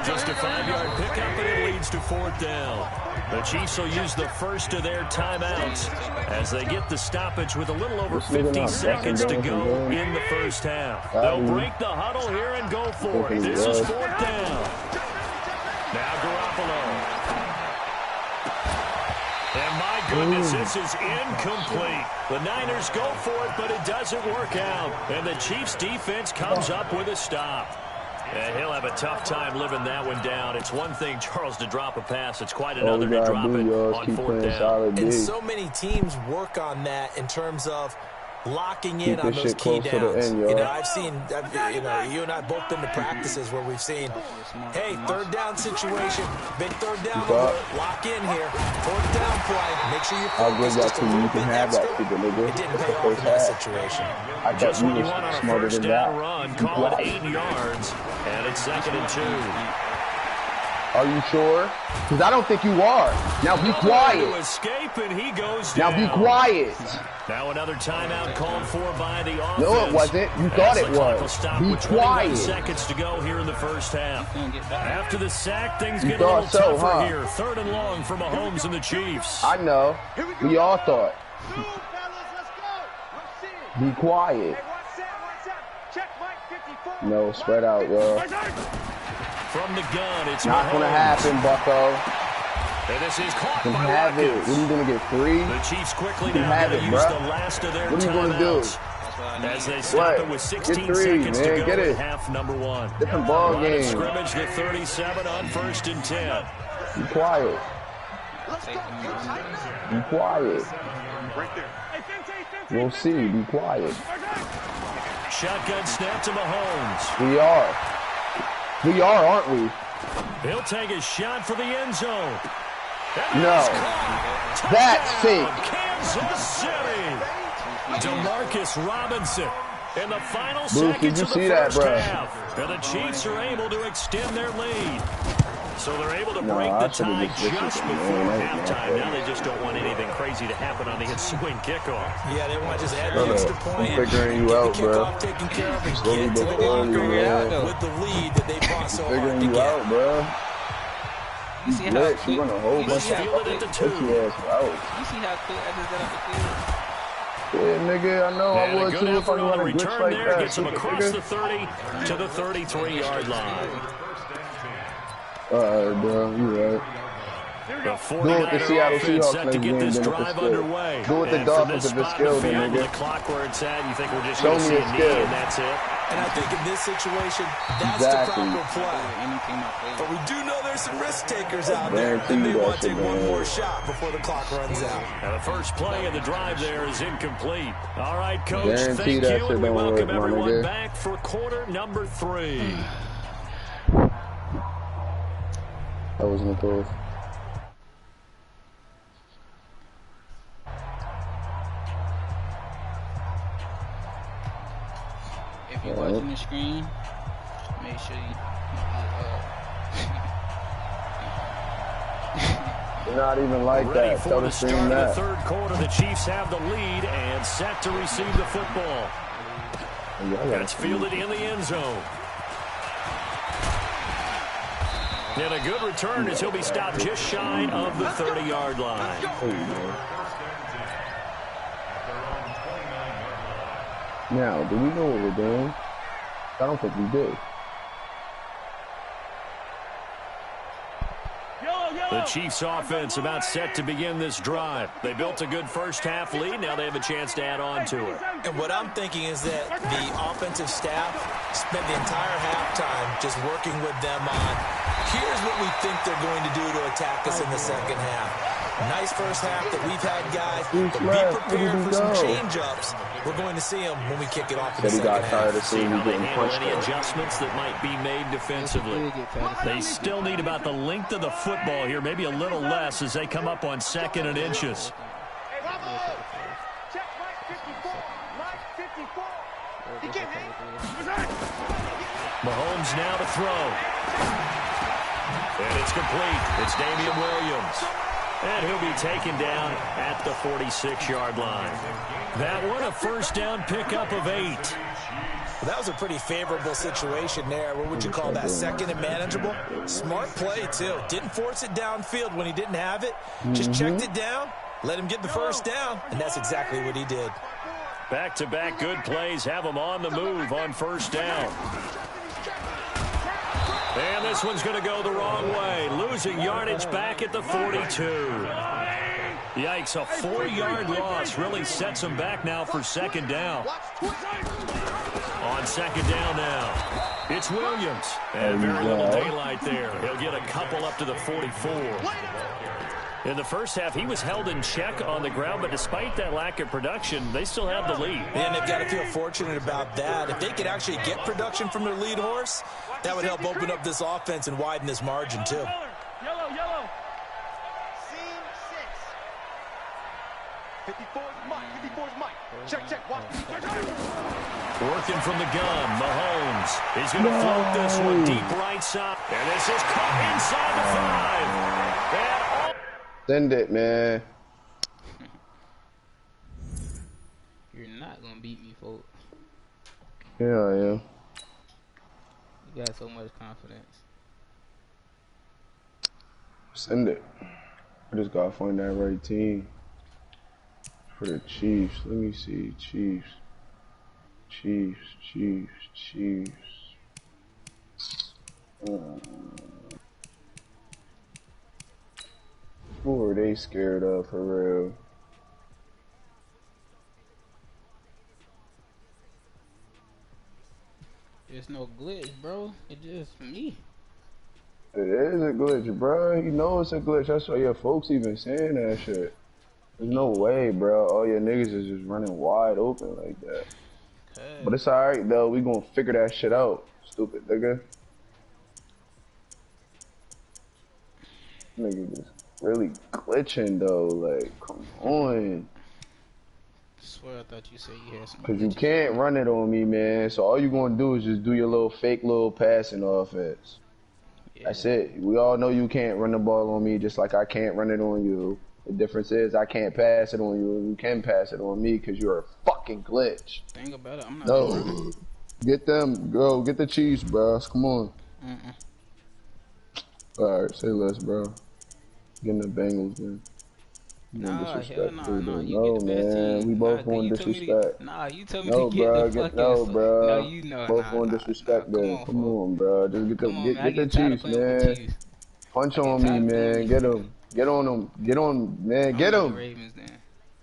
Just a 5-yard pickup, and it leads to 4th down. The Chiefs will use the first of their timeouts as they get the stoppage with a little over 50 seconds to go in the first half. They'll break the huddle here and go for it. This is 4th down. Now Garoppolo. And my goodness, this is incomplete. The Niners go for it, but it doesn't work out. And the Chiefs defense comes up with a stop. And he'll have a tough time living that one down. It's one thing, Charles, to drop a pass. It's quite another to drop it on 4th down. And so many teams work on that in terms of locking in on those key downs. I've seen, you and I both been to practices where we've seen, hey, 3rd down situation, big 3rd down alert, lock in here, 4th down play, make sure you focus just a little bit extra. It didn't pay off in that situation. Just when you want on a 1st down run, call it 8 yards, and it's 2nd and 2. Are you sure? Because I don't think you are. Now be quiet. Escape and he goes down. Now be quiet. Now another timeout called for by the offense. No, it wasn't. You thought it was. Be quiet. Seconds to go here in the first half. After the sack, things get a little tougher here. 3rd and long for Mahomes and the Chiefs. I know. We all thought. Be quiet. No, spread out, yo. From the gun, it's not going to happen, Bucko. And this is caught by have it. What are you going to get, 3? The Chiefs quickly now going to use the last of their What are you going to do? As they stop it with 16 seconds to go in half number 1. Different ball game. Scrimmage the 37 on 1st and 10. Be quiet. Be quiet. We'll see. Be quiet. Shotgun snap to Mahomes. We are. We are, aren't we? He'll take a shot for the end zone. No. That's it. Kansas City. DeMarcus Robinson in the final seconds of the first half. And the Chiefs are able to extend their lead. So they're able to break the tie just before halftime. Now they just don't want anything crazy to happen on the ensuing kickoff. Yeah, they want to just add the extra point. I'm figuring you out, bro. Taken care of and get to the locker room with the lead that they fought so hard to get. Figuring you out, bro. You see how quick? You run a whole bunch of feel it at the 2. You see how quick I just got up the field? Yeah, nigga, I know I would too if I knew how to glitch like that. Gets him across the 30 to the 33-yard line. Alright, bro, you right. Do what the Seattle Seahawks to get this drive underway. Do what the Dolphins have been skilled in, nigga. The clock where it's at, you think we're just going to see a knee and that's it? And I think in this situation, that's the proper play. But we do know there's some risk takers out there that may want to take one more shot before the clock runs out. Now the first play of the drive there is incomplete. All right, Coach, thank you, and we welcome everyone back for quarter number 3. That wasn't a throw. If you're watching the screen, make sure you They're not even like ready that. For Tell the the start screen of that. the third quarter, the Chiefs have the lead and set to receive the football. That's fielded in the end zone. And a good return as he'll be stopped just shy of the 30-yard line. Now, do we know what we're doing? I don't think we do. The Chiefs offense about set to begin this drive. They built a good first half lead. Now they have a chance to add on to it. And what I'm thinking is that the offensive staff spent the entire halftime just working with them on, here's what we think they're going to do to attack us in the second half. Nice first half that we've had, guys, but be prepared for some change-ups. We're going to see them when we kick it off in the second half. See how they handle any adjustments that might be made defensively. They still need about the length of the football here, maybe a little less as they come up on 2nd and inches. Mahomes now to throw. And it's complete. It's Damian Williams. And he'll be taken down at the 46-yard line. That one, a first down pickup of 8. Well, that was a pretty favorable situation there. What would you call that? Second and manageable? Smart play, too. Didn't force it downfield when he didn't have it. Just checked it down, let him get the first down, and that's exactly what he did. Back-to-back good plays have him on the move on first down. And this one's going to go the wrong way. Losing yardage back at the 42. Yikes, a 4-yard loss really sets him back now for second down. On second down now, it's Williams. And very little daylight there. He'll get a couple up to the 44. In the first half, he was held in check on the ground, but despite that lack of production, they still have the lead. And they've got to feel fortunate about that. If they could actually get production from their lead horse, that would help open up this offense and widen this margin, too. Yellow. Scene 6. 54's Mike. Check. Watch. Working from the gun, Mahomes. He's going to float this one deep right side. And this is caught inside the 5. And send it, man. You're not gonna beat me, folks. Yeah, I am. You got so much confidence. Send it. I just gotta find that right team for the Chiefs. Let me see, Chiefs. Who are they scared of for real? There's no glitch, bro. It's just me. It is a glitch, bro. You know it's a glitch. That's why your folks even saying that shit. There's no way, bro. All your niggas is just running wide open like that. Okay. But it's alright, though. We gonna figure that shit out. Stupid nigga. Nigga just really glitching, though. Like, come on. I swear I thought you said you had some. Cause you can't run it on me, man. So all you gonna do is just do your little fake little passing offense. Yeah. That's it. We all know you can't run the ball on me just like I can't run it on you. The difference is I can't pass it on you and you can pass it on me because you're a fucking glitch. Think about it. I'm not. No. Get them. Go. Get the Chiefs, bro. Come on. Alright, say less, bro. Getting the Bengals, man. Nah, hell nah. No, man. We both want disrespect. You told me to get the fucking... No, bro. No, you know. Both want disrespect, man. Come on, bro. Just get the Chiefs, man. Punch on me, man. Get them. Get on them. Get on, man. Get them.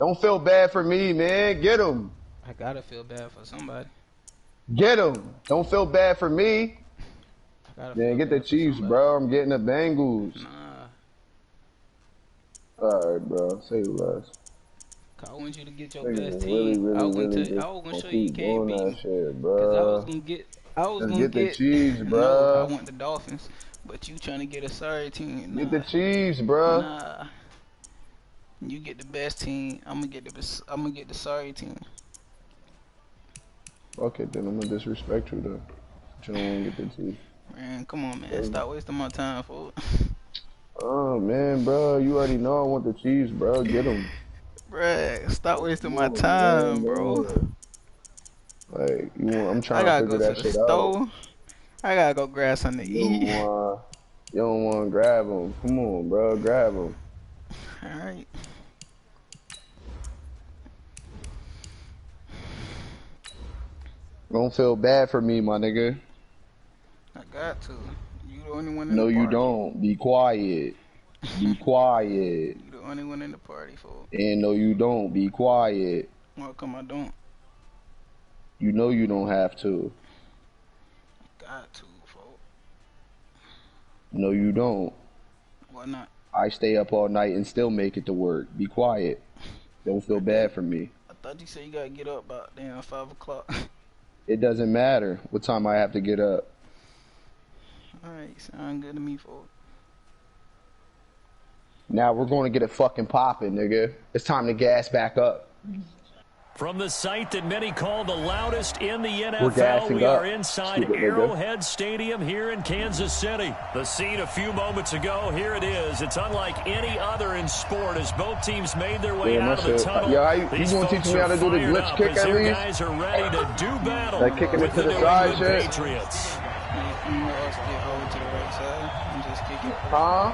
Don't feel bad for me, man. Get them. I gotta feel bad for somebody. Get them. Don't feel bad for me. Man, get the Chiefs, bro. I'm getting the Bengals. Nah. Alright, bro. Say less. I want you to get your best team. I was gonna show you can't beat me. Shit, bro. Cause I was Let's gonna get the Chiefs, bro. No, I want the Dolphins, but you trying to get a sorry team. Nah. Get the Chiefs, bro. Nah. You get the best team. I'm gonna get the sorry team. Okay, then I'm gonna disrespect you though. But you don't want to get the Chiefs. Man, come on, man. Stop wasting my time, for it. Oh man, bro, you already know I want the Chiefs, bro. Get them. Bruh, stop wasting my time, bro. Like I'm trying to figure that shit out. I gotta go grab something to eat. You don't want to grab them. Come on, bro, grab them. All right. Don't feel bad for me, my nigga. I got to. You the only one in the party. No, you don't. Be quiet. Be quiet. You the only one in the party, fool. And no, you don't. Be quiet. How come I don't? You know you don't have to. I got to, fool. No, you don't. Why not? I stay up all night and still make it to work. Be quiet. Don't feel bad for me. I thought you said you gotta get up about damn 5 o'clock. It doesn't matter what time I have to get up. Alright, sound good to me, fool. Now we're going to get it fucking popping, nigga. It's time to gas back up. From the site that many call the loudest in the We're NFL, gassing we up. are inside Arrowhead Stadium here in Kansas City. The scene a few moments ago, here it is. It's unlike any other in sport as both teams made their way out of the tunnel. Yeah, you gonna teach me how to do the glitch kick at least? Guys are ready to do battle like kicking it to the side, shit. Patriots. Huh?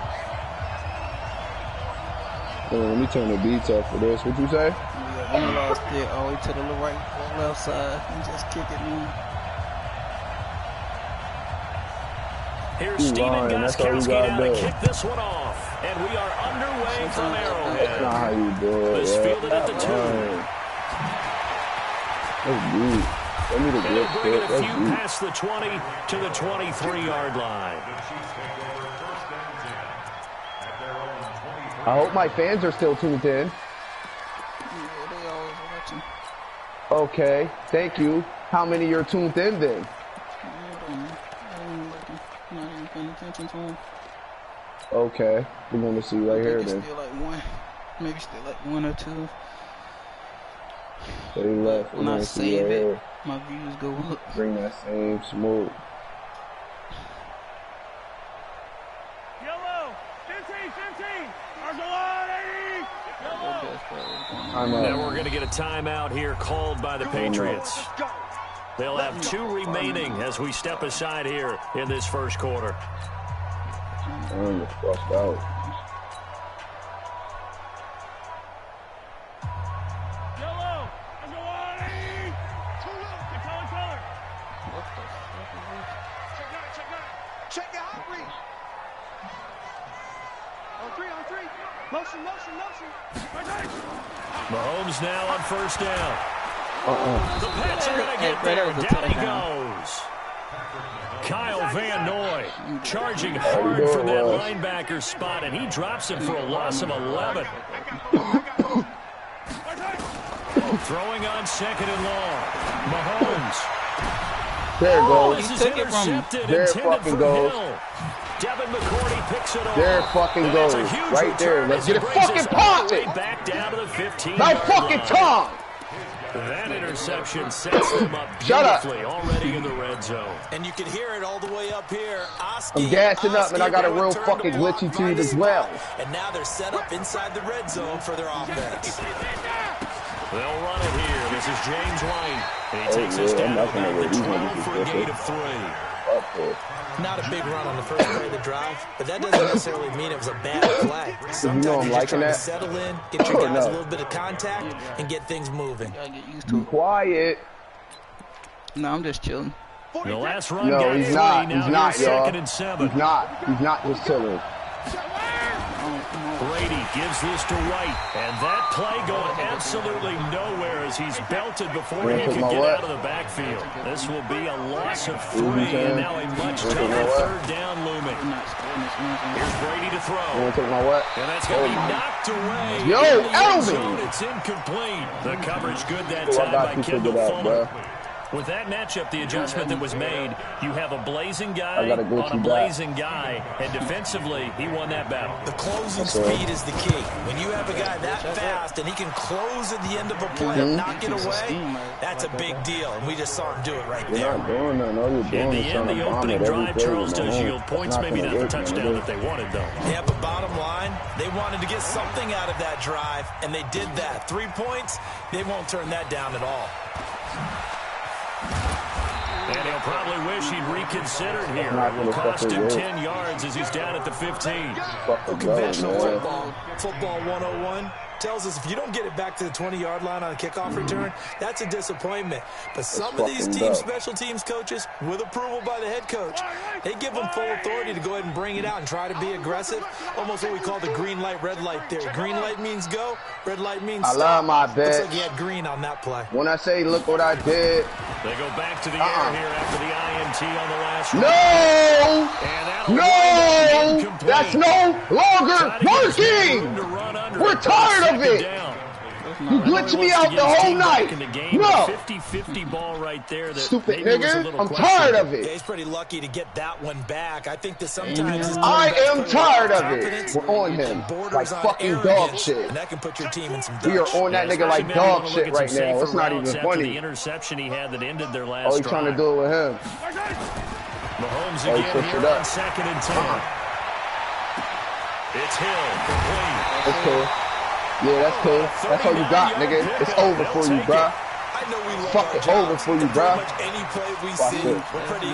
Let me turn the beats up for this. What you say? Yeah, we lost it all the way to the right, left side, and just kick it in. Here's Steven Gostkowski now to kick this one off. And we are underway from Arrowhead. That's not how you do it. This fielded at the 2. That's deep. Let me the glitch bring it kick. a That's few deep. past the 20 to the 23-yard line. I hope my fans are still tuned in. Yeah, they always watching. Okay, thank you. How many you're tuned in then? I don't know. Not even paying attention to them. Okay, we're going to see right here then. Still like one, maybe still like 1 or 2. They left. When I save it, my views go up. Bring that same smoke. Yellow, 15, 15. Arsolani. Now we're going to get a timeout here called by the Patriots. They'll have 2 remaining as we step aside here in this first quarter. I'm fucked out. Yellow, Arsolani. They call it color. Check out, read. On 3. Motion. Mahomes now on first down. The Pats are going to get there. Down he goes. Kyle Van Noy charging hard from that linebacker spot, and he drops him for a loss of 11. Throwing on 2nd and long. Mahomes. There it goes. This is intercepted. There it Intended fucking for goes. Hill. Devin McCourty picks it off. There it fucking goes. Right there. Let's get it fucking popping. Back down to the 15. My fucking tongue. That interception sets them up beautifully already in the red zone. And you can hear it all the way up here. I'm gassing up, and I got a real fucking glitchy team as well. And now they're set up inside the red zone for their offense. They'll run it here. This is James White. And he takes us down to about the 12 for a gain of 3. Not a big run on the first play of the drive, but that doesn't necessarily mean it was a bad play. Sometimes I'm you're just trying that. to settle in, get your guys a little bit of contact, and get things moving. Gotta get used to it. Quiet. No, I'm just chilling. The last run No, got he's 3. not. Now He's not, y'all. 2nd and 7. He's not just chilling. Brady gives this to White, and that play going absolutely nowhere as he's belted before he can get out of the backfield. This will be a loss of 3, and now a much tougher third down looming. Here's Brady to throw. You want to take my what? And that's going to be knocked away. Yo, in the end Elvin! zone. It's incomplete. The coverage good that I time got by you Kendall figured out, Fuller. bro. With that matchup, the adjustment that was made, you have a blazing guy on a blazing guy, and defensively, he won that battle. The closing speed is the key. When you have a guy that fast and he can close at the end of a play and knock it away, that's a big deal, and we just saw him do it right there. You're not doing that. All you're doing In the is end, trying the to bomb opening it drive, every Charles, day, does man. yield points, maybe not the touchdown that they wanted, though. Yeah, but bottom line, they wanted to get something out of that drive, and they did that. 3 points, they won't turn that down at all. And he'll probably wish he'd reconsidered here. It will cost him 10 yards as he's down at the 15. Well, conventional football 101 tells us if you don't get it back to the 20-yard line on a kickoff return, that's a disappointment. But some of these special teams coaches, with approval by the head coach, they give them full authority to go ahead and bring it out and try to be aggressive. Almost what we call the green light, red light theory. Green light means go, red light means stop. I love my bet. Looks like he had green on that play. When I say, look what I did. They go back to the air here after the INT on the last No! No! That's no longer working! We're tired of it! You glitched me out the whole night! No! 50-50 ball right there. Stupid nigga. I'm tired of it. Yeah, he's pretty lucky to get that one back. I think that sometimes I am tired of it. We're on him like fucking dog shit. And that can put your team in some We are on that nigga like dog shit right now. It's not even funny. The interception he had that ended their last Oh, he's trying to do it with him. Mahomes again here on 2nd and 10. It's Hill. It's cool. Yeah, that's cool. That's all you got, nigga. It's over for you, bro. Fuck it, over for you, bro. Any play we see, we're pretty,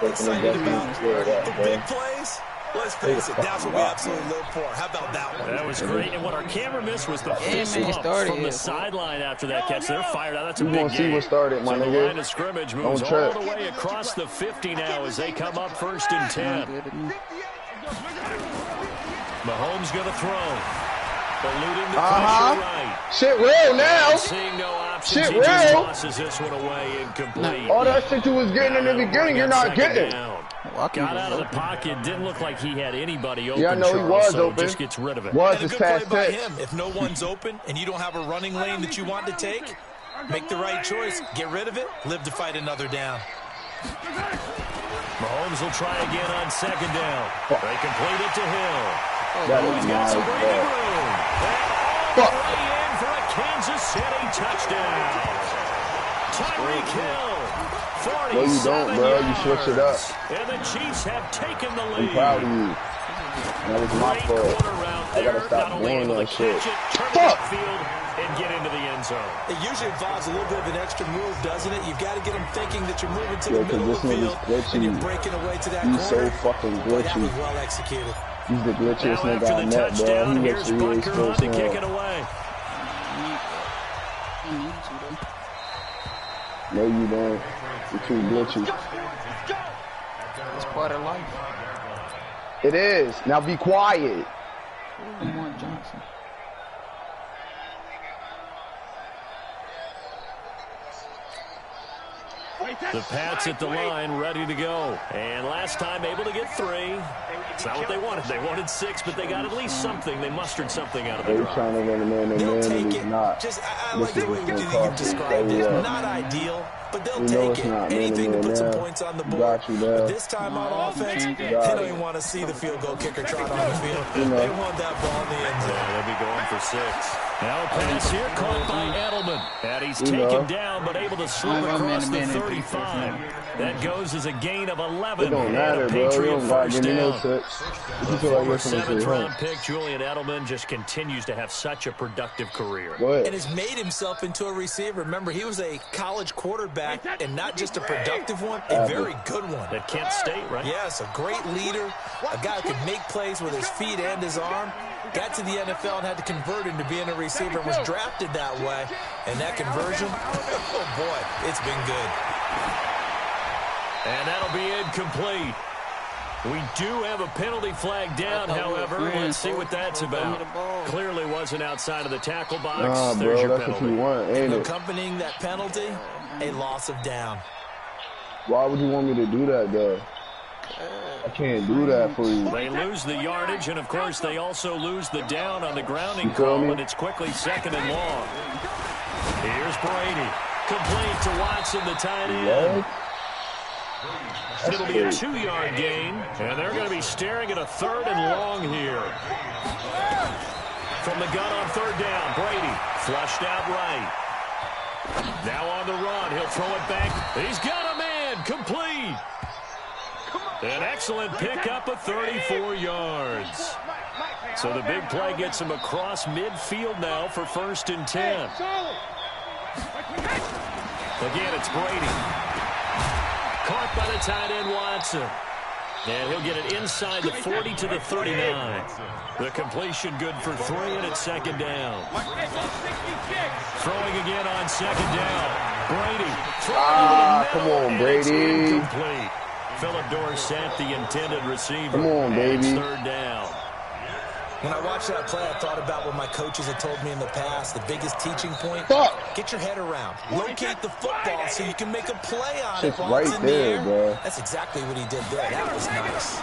excited about the big plays. Let's face it, that's what we absolutely live for. How about that one? That was great. And what our camera missed was the fist bump from the sideline after that catch. They're fired out. That's a big game. See what started, my nigga. The line of scrimmage moves all the way across the 50 now as they come up 1st and 10. Mahomes going to throw. Eluding the pressure right. Shit real now. Seeing no options, shit he real. just tosses this one away incomplete. All that shit you was getting in the beginning, you're not getting. Got out of the pocket. Didn't look like he had anybody open. Yeah, I know he was open. Just gets rid of it. Was his past play by him. If no one's open and you don't have a running lane that you want to take, make the right choice. Get rid of it. Live to fight another down. Mahomes will try again on 2nd down. They complete it to Hill. He's got some breathing room. And all the way in for a Kansas City touchdown. Tyreek Hill, 47 No, you don't, bro. You switch it up. And the Chiefs have taken the lead. I'm proud of you. That was my fault. I gotta stop doing that shit. Fuck! And get into the end zone. It usually involves a little bit of an extra move, doesn't it? You've got to get them thinking that you're moving to the middle of the field and you're breaking away to that corner. He's so fucking glitchy. That was well executed. He's the glitchiest nigga I met, bro. He looks really supposed to kick it away. No, you don't. You're too glitchy. It's part of life. It is. Now be quiet. Lamar Johnson. The Pats at the line, ready to go. And last time able to get 3. It's not what they wanted. They wanted 6, but they got at least something. They mustered something out of the They're drive. trying to run a man and man, and he's not. Just, I like the way you described it. Not ideal, but they'll take it. Anything to put some points on the board. But this time on offense, they don't even want to see the field goal kicker trot on the field. They want that ball in the end zone. Yeah, they'll be going for 6. Now a pass here caught by Edelman. And he's taken down, but able to slip across the 35. That goes as a gain of 11. It don't matter, bro. You don't got to give me no tips. Former 7th-round pick Julian Edelman just continues to have such a productive career. And has made himself into a receiver. Remember, he was a college quarterback, and not just a productive one, a very good one. At Kent State, right? Yes, a great leader, a guy who could make plays with his feet and his arm. Got to the NFL and had to convert into being a receiver and was drafted that way. And that conversion, oh boy, it's been good. And that'll be incomplete. We do have a penalty flag down, however. Let's see what that's about. Clearly wasn't outside of the tackle box. Nah, There's bro, your that's penalty. what you want, ain't it? Accompanying that penalty, a loss of down. Why would you want me to do that, though? I can't do that for you. They lose the yardage, and, of course, they also lose the down on the grounding You feel call, me? and it's quickly 2nd and long. Here's Brady. Complete to Watson, the tight end. It'll be a 2-yard gain, and they're going to be staring at a 3rd and long here. From the gun on 3rd down, Brady flushed out right. Now on the run, he'll throw it back. He's got a man, complete. An excellent pickup of 34 yards. So the big play gets him across midfield now for 1st and 10. Again, it's Brady. Caught by the tight end, Watson. And he'll get it inside the 40 to the 39. The completion good for 3, and it's 2nd down. Throwing again on 2nd down. Brady. Come on, Brady. Incomplete. Philip Dorsett, the intended receiver. Come on, baby. 3rd down. When I watched that play, I thought about what my coaches had told me in the past. The biggest teaching point, get your head around. Locate the football so you can make a play on it while it's in the air. Bro. That's exactly what he did there. That was nice.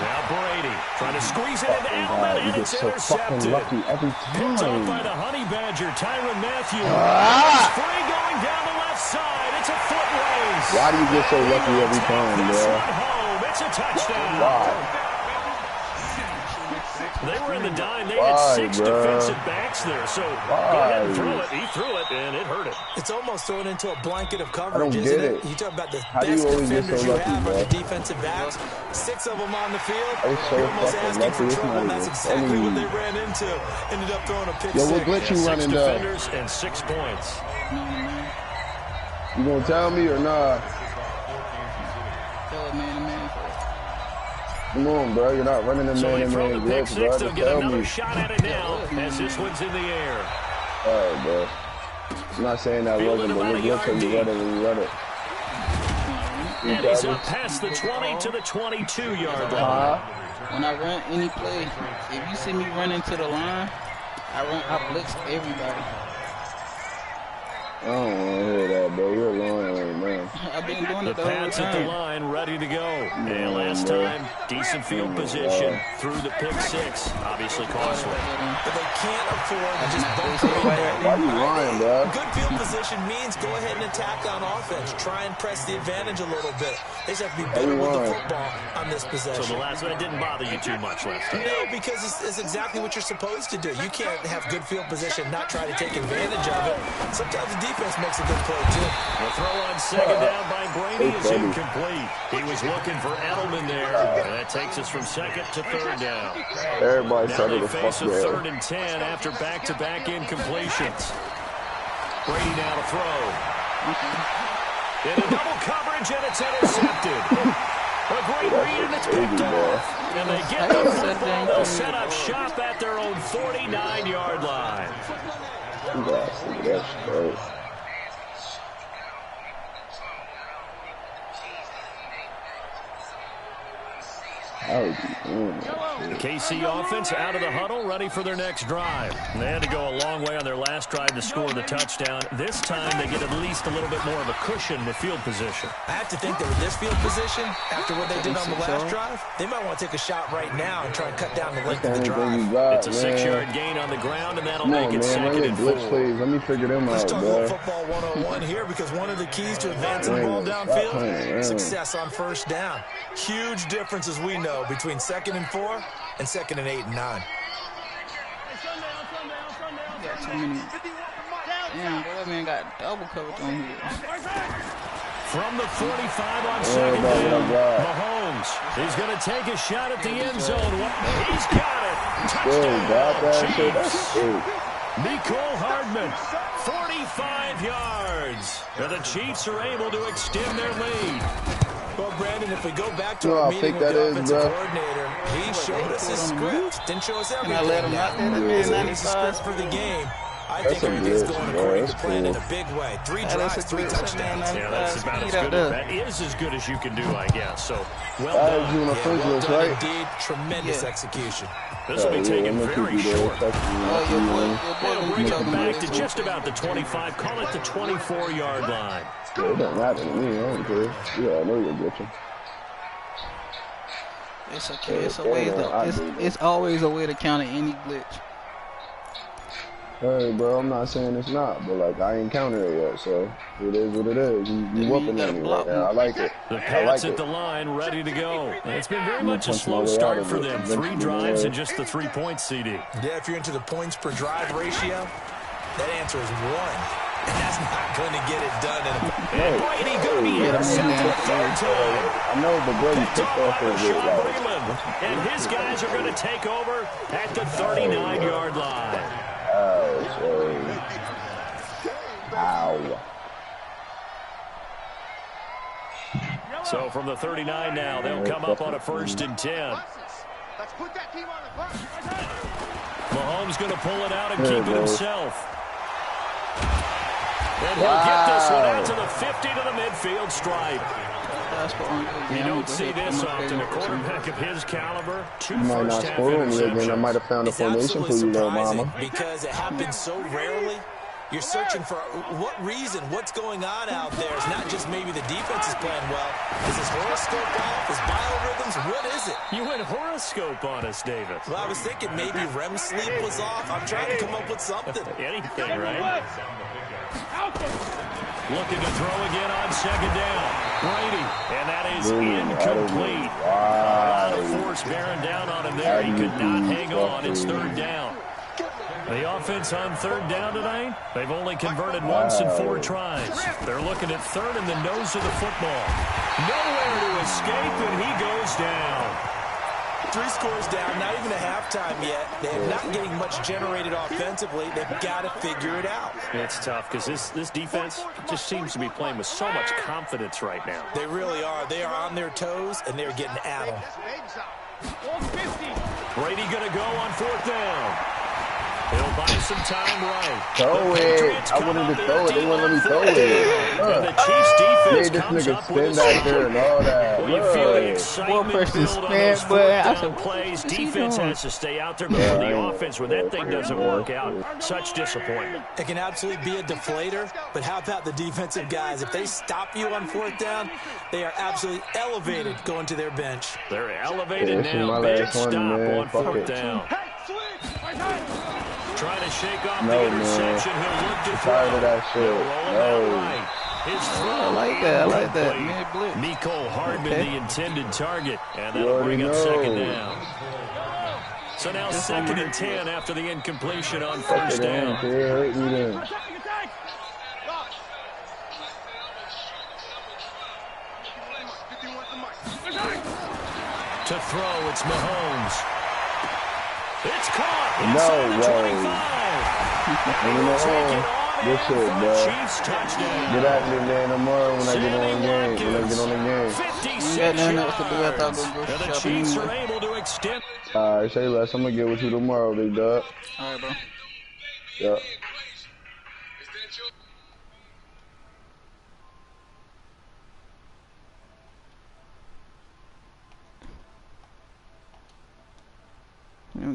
Now Brady trying to squeeze it into Allen, and it's intercepted. Lucky every time. Picked off by the Honey Badger, Tyrann Mathieu. It's free going down the left side. It's a foot race. Why do you get so lucky every time, bro? Home. It's a touchdown. Wow. They were in the dime. They had 6 defensive backs there. So go ahead and throw it. He threw it, and it hurt it. It's almost thrown into a blanket of coverage, isn't it? You talk about the How best defenders so you lucky, have bro? are the defensive backs. 6 of them on the field. So You're almost asking for trouble, and that's exactly what they lucky. ran into. Ended up throwing a pick Yo, six. what glitch you running, 6 though? defenders and 6 points. You gonna tell me or not? Come on, bro. You're not running the So he man-to-man throw the pick glitch, bro. 6. They'll get Tell another me. shot at it now as this one's in the air. All right, bro. I'm not saying that wasn't, but what glitch are you running when you run it? And he's up past the 20 to the 22-yard line. When I run any play, if you see me run into the line, I blitz everybody. I don't want to hear that, bro. You're lying right now. I've been doing The it the whole Pats at the time. line, ready to go. And last time, decent field position through the pick 6. Obviously costly. But they can't afford to just bump it Why are you lying, bro? Good field position means go ahead and attack on offense. Try and press the advantage a little bit. They just have to be better with the football on this possession. So the last one didn't bother you too much last time. No, because it's exactly what you're supposed to do. You can't have good field position, not try to take advantage of it. Sometimes the defense makes a good play, too. The throw on 2nd down by Brady is incomplete. He was looking for Edelman there, and that takes us from 2nd to 3rd down. Everybody Now started they to fuck face a there. 3rd and 10 after back-to-back incompletions. Brady now to throw. Into double coverage, and it's intercepted. A great read, and it's picked off. And they get the football. They'll set up shop at their own 49-yard line. That's great. The KC offense out of the huddle, ready for their next drive. And they had to go a long way on their last drive to score the touchdown. This time they get at least a little bit more of a cushion with field position. I have to think that with this field position, after what they did on the last drive, they might want to take a shot right now and try and cut down the length of the drive. It's a 6-yard gain on the ground, and that'll make it 2nd and 4. Plays. Let me figure them Let's out, talk bro. about football 101 here, because one of the keys to advancing the ball downfield, success on 1st down. Huge difference, as we know, between 2nd and 4 and 2nd and 8 and 9. Got too many. Damn, bro, that man got double coverage on here. From the 45 on 2nd down, Mahomes is going to take a shot at the end zone. He's got it. Touchdown, Chiefs. Mecole Hardman, 45 yards. And the Chiefs are able to extend their lead. Well, Brandon, if we go back to our meeting with the offensive coordinator, he showed us his script. Didn't show us everything. And I let him out there. He's the script for the game. I think everything's going according to plan in a big way. 3 drives, 3 touchdowns. Yeah, that's about as good. That is as good as you can do, I guess. So, well done. Well done indeed. Tremendous execution. This will be taken very short. It'll bring it back to just about the 25. Call it the 24-yard line. It don't matter to me. I don't care. Yeah, I know you're glitching. It's okay. It's a way. It's always a way to counter any glitch. Hey, bro, I'm not saying it's not, but like I ain't counter it yet, so it is what it is. You whooping on me right now. I like it. The I Pats like at it. the line, ready to go. It's been very I'm gonna much a punch my slow way out start of for it them. 3 eventually, drives man. and just the 3 points, CD. Yeah, if you're into the points per drive ratio, that answer is 1. And that's not going to get it done. And Brady going to be intercepted the 3rd time. I know, but bro, you Picked picked off off by of it. Rashad Like, Breeland. And his guys are going to take over at the 39-yard line. Ow. So from the 39 now, they'll come up on a 1st and 10. Let's put that team on the bus. Mahomes going to pull it out and keep it himself. And he'll get this one out to the 50 to the midfield stripe. You don't see this often. A quarterback of his caliber, 2 first-half interceptions. I might have found a formation for you there, mama. Because it happens so rarely. You're searching for what reason, what's going on out there. It's not just maybe the defense is playing well. Is his horoscope off? His biorhythms? What is it? You went horoscope on us, David. Well, I was thinking maybe REM sleep was off. I'm trying to come up with something. Anything, right? Looking to throw again on 2nd down. Brady, and that is incomplete. A lot of force bearing down on him there. He could not hang on. It's 3rd down. The offense on 3rd down tonight, they've only converted once in 4 tries. They're looking at 3rd in the nose of the football. Nowhere to escape, and he goes down. 3 scores down, not even a halftime yet. They're not getting much generated offensively. They've got to figure it out. It's tough because this defense just seems to be playing with so much confidence right now. They really are. They are on their toes, and they're getting at them. Brady going to go on 4th down. He'll buy some time right. Throw it. I wanted to throw it. They wouldn't let me throw it. And the Chiefs defense comes up with a back there and all that. Well, you feel the excitement build on those 4th down plays. Defense has to stay out there before the offense. When that thing doesn't work out, such disappointment. It can absolutely be a deflator, but how about the defensive guys? If they stop you on 4th down, they are absolutely elevated going to their bench. They're elevated now. Big stop on 4th down. Trying to shake off the interception. He'll look to throw. Tired of that shit. Right. His throw. I like that. I like that. Nicole Hardman, the intended target. And that'll bring up 2nd down. So now 2nd and 10 after the incompletion on 1st down. To throw, it's Mahomes. It's caught inside the 25. Good shit, bro. Chiefs touchdown. Get at me, man, tomorrow when I get on the game. When I get on the game. 56 yards. And the Chiefs are able to extend. All right, say less. I'm going to get with you tomorrow, big dog. All right, bro. Yep.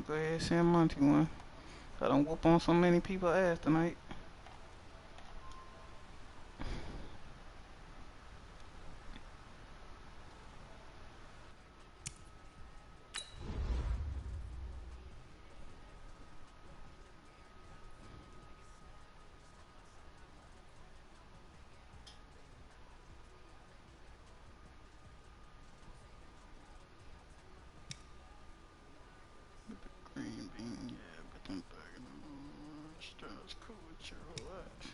Go ahead and send Monty one. I don't whoop on so many people's ass tonight. Green bean, yeah, but them burger, that's cool with your ass.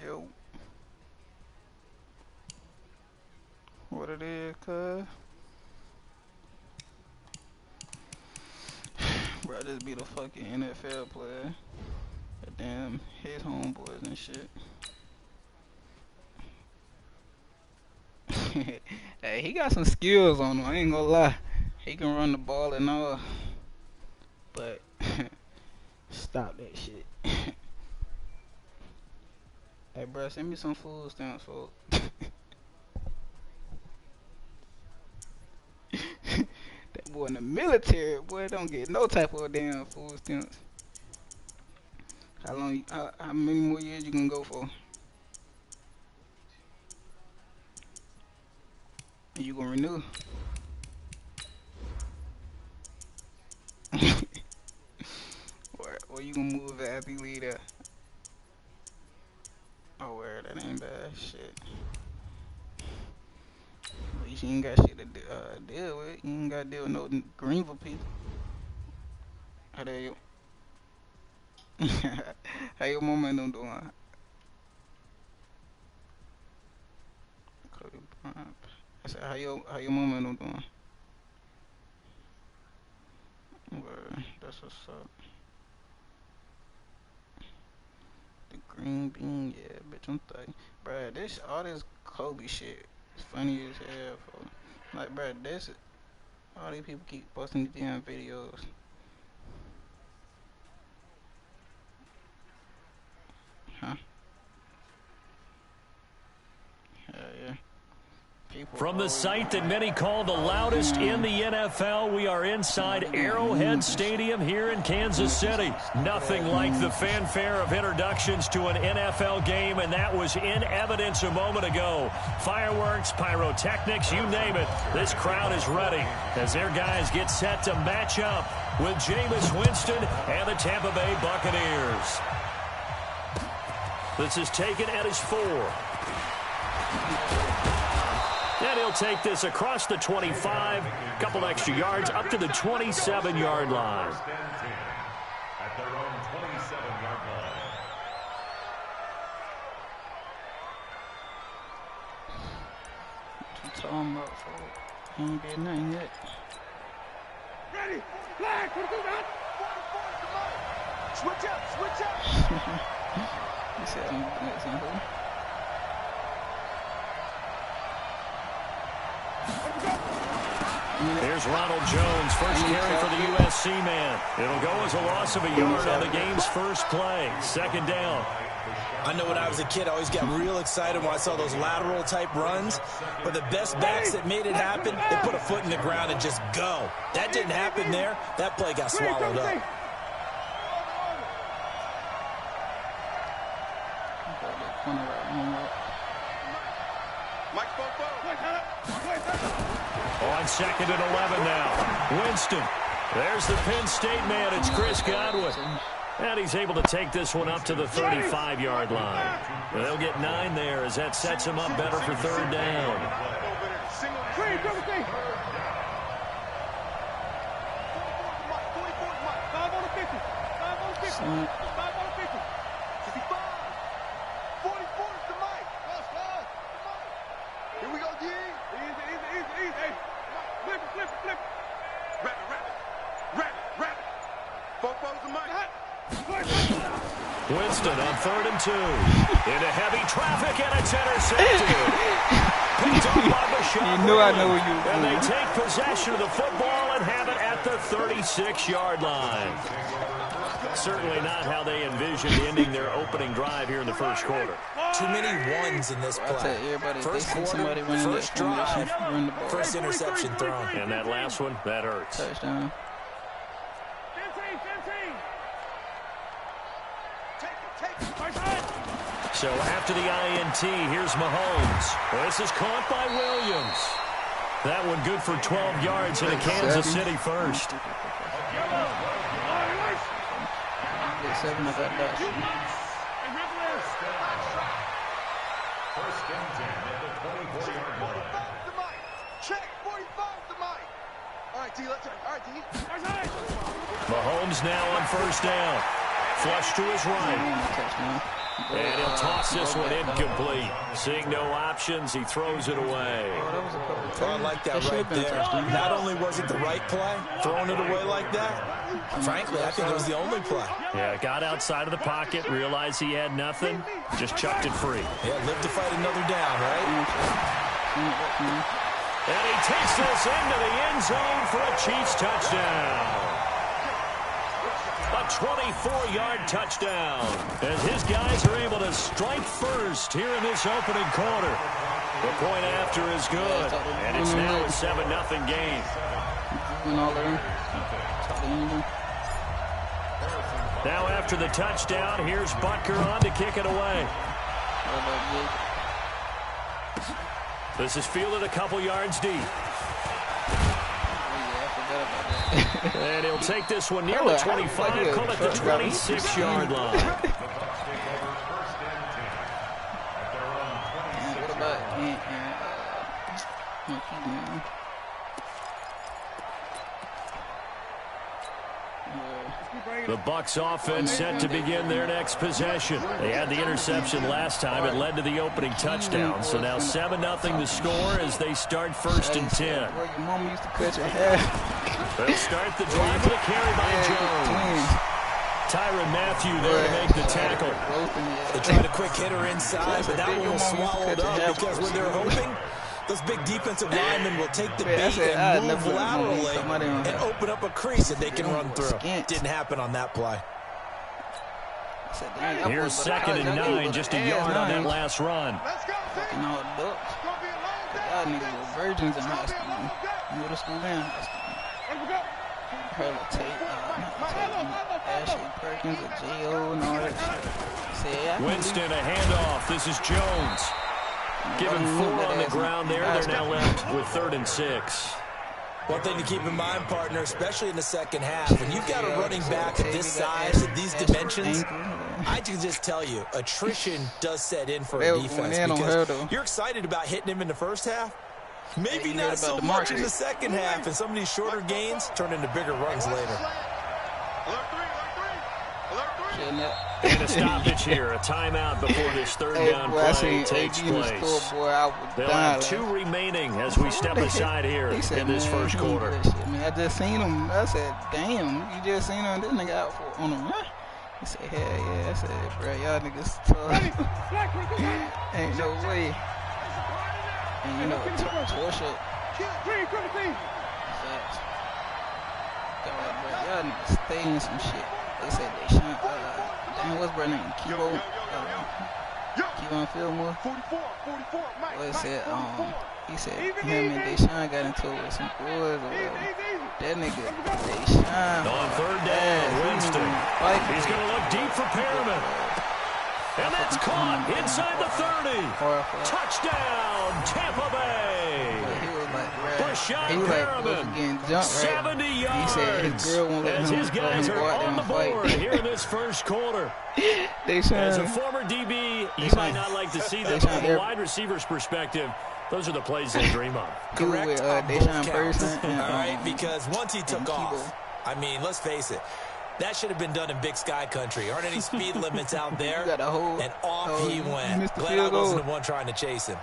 Yo. What it is, cuz? bro just be the fucking NFL player. Damn, his homeboys and shit. Hey, he got some skills on him. I ain't gonna lie. He can run the ball and all. But stop that shit. Hey, bro, send me some food stamps, folks. That boy in the military, boy, don't get no type of damn food stamps. How many more years you gonna go for? And you gonna renew? Or you gonna move after you leave there? Oh, where that ain't bad shit. At least you ain't got shit to deal with. You ain't gotta deal with no Greenville people. How they you? How your mama and them doing? Cody Bryant. I said, how your mama and them doing? Word, that's what's up. The green bean, yeah, bitch, I'm thugging. Bruh, all this Kobe shit is funny as hell, folks. Like, bruh, all these people keep posting these damn videos. Huh? Hell yeah. From the site that many call the loudest in the NFL, we are inside Arrowhead Stadium here in Kansas City. Nothing like the fanfare of introductions to an NFL game, and that was in evidence a moment ago. Fireworks, pyrotechnics, you name it. This crowd is ready as their guys get set to match up with Jameis Winston and the Tampa Bay Buccaneers. This is taken at his 4. And he'll take this across the 25, couple extra yards up to the 27-yard line. At their own 27-yard line. What you talking about, folks? He ain't did nothing yet. Ready? Flag! Switch up! Switch up! He said I'm blitzing who? Here's Ronald Jones, first carry for the USC man. It'll go as a loss of a yard on the game's first play. Second down. I know when I was a kid, I always got real excited when I saw those lateral-type runs. But the best backs that made it happen, they put a foot in the ground and just go. That didn't happen there. That play got swallowed up. On second and 11 now. Winston. There's the Penn State man. It's Chris Godwin. And he's able to take this one up to the 35-yard line. They'll get 9 there as that sets him up better for third down. Winston on 3rd and 2. Into heavy traffic, and it's intercepted. Picked up by Basham. You knew I know you. And they take possession of the football and have it at the 36-yard line. Certainly not how they envisioned ending their opening drive here in the first quarter. Too many ones in this play. First quarter, first drive, first interception thrown. And that last one, that hurts. Touchdown. So after the INT, here's Mahomes. This is caught by Williams. That one good for 12 yards in a Kansas City first. 7 of that dash. First and 10 at the 24-yard line. Check, 45 to Mike. All right, D, let's go. All right, D. Mahomes now on first down. Flush to his right. And he'll toss this one incomplete. Seeing no options, he throws it away. I like that right there. Not only was it the right play, throwing it away like that, frankly, I think it was the only play. Yeah, got outside of the pocket, realized he had nothing, just chucked it free. Yeah, live to fight another down, right? And he takes this into the end zone for a Chiefs touchdown. A 24-yard touchdown as his guys are able to strike first here in this opening quarter. The point after is good, and it's now a 7-0 game. Now after the touchdown, here's Butker on to kick it away. This is fielded a couple yards deep. And he'll take this one near the 25, call it the 26-yard line. What about The Bucs offense set to begin their next possession. They had the interception last time. It led to the opening touchdown. So now 7-0 the score as they start 1st and 10. Your mama used to cut your hair. They'll start the drive with a carry by Jones. Tyrann Mathieu there to make the tackle. They tried a quick hitter inside, but that one was swallowed up because when they're hoping, those big defensive linemen will take the bait and move laterally and open up a crease that they can run through. Didn't happen on that play. Here's 2nd and 9, just a yard on that last run. Y'all niggas were virgins in high school, middle school and high school. Heard of Ashley Perkins, a J.O. and all that shit. Winston, a handoff. This is Jones. Given 4 on the ground there. They're now left with 3rd and 6. One thing to keep in mind, partner, especially in the second half, when you've got a running back of this size, at these dimensions, I can just tell you, attrition does set in for a defense because you're excited about hitting him in the first half. Maybe not so much in the second half, and some of these shorter gains turn into bigger runs later. And a stoppage here, a timeout before this 3rd down play takes place. They'll have 2 remaining as we step aside here in this first quarter. I just seen him. I said, damn, you just seen him. This nigga out on the run. He said, hell yeah. I said, bro, y'all niggas tough. Ain't no way. And you know, torch up. Facts. Y'all niggas stay in some shit. They said they shine. Damn, what's brother name? Kevon Fillmore. Well, he said him and Deshaun got into it with some boys or whatever. That nigga, Deshaun. On 3rd down, Winston. He's going to look deep for Perriman. And that's caught inside the 30. Touchdown, Tampa Bay. He was getting jumped, right? 70 yards. He said his girl won't let him his guys are on the board here in this first quarter. As a former DB, you might not like to see that, but from a wide receiver's perspective, those are the plays they dream of. Correct on both counts. All right, because once he took off, I mean, let's face it, that should have been done in Big Sky country. Aren't any speed limits out there? And off he went. Glad I wasn't the one trying to chase him.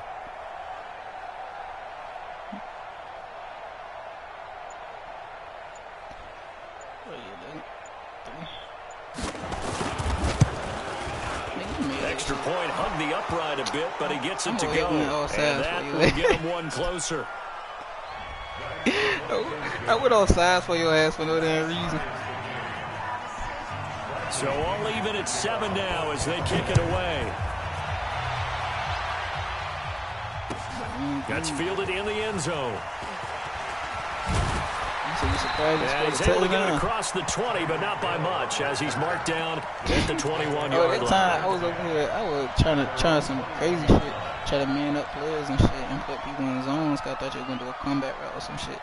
Extra point, hugged the upright a bit, but he gets it to go. And that will get him one closer. I went offsides for your ass for no damn reason. So all even at 7 now as they kick it away. Gets fielded in the end zone. And he's able to get it across the 20, but not by much, as he's marked down at the 21-yard line. I was over here. I was trying some crazy shit, try to man up players and shit, and put people in zones. Cause I thought you were gonna do a comeback route or some shit.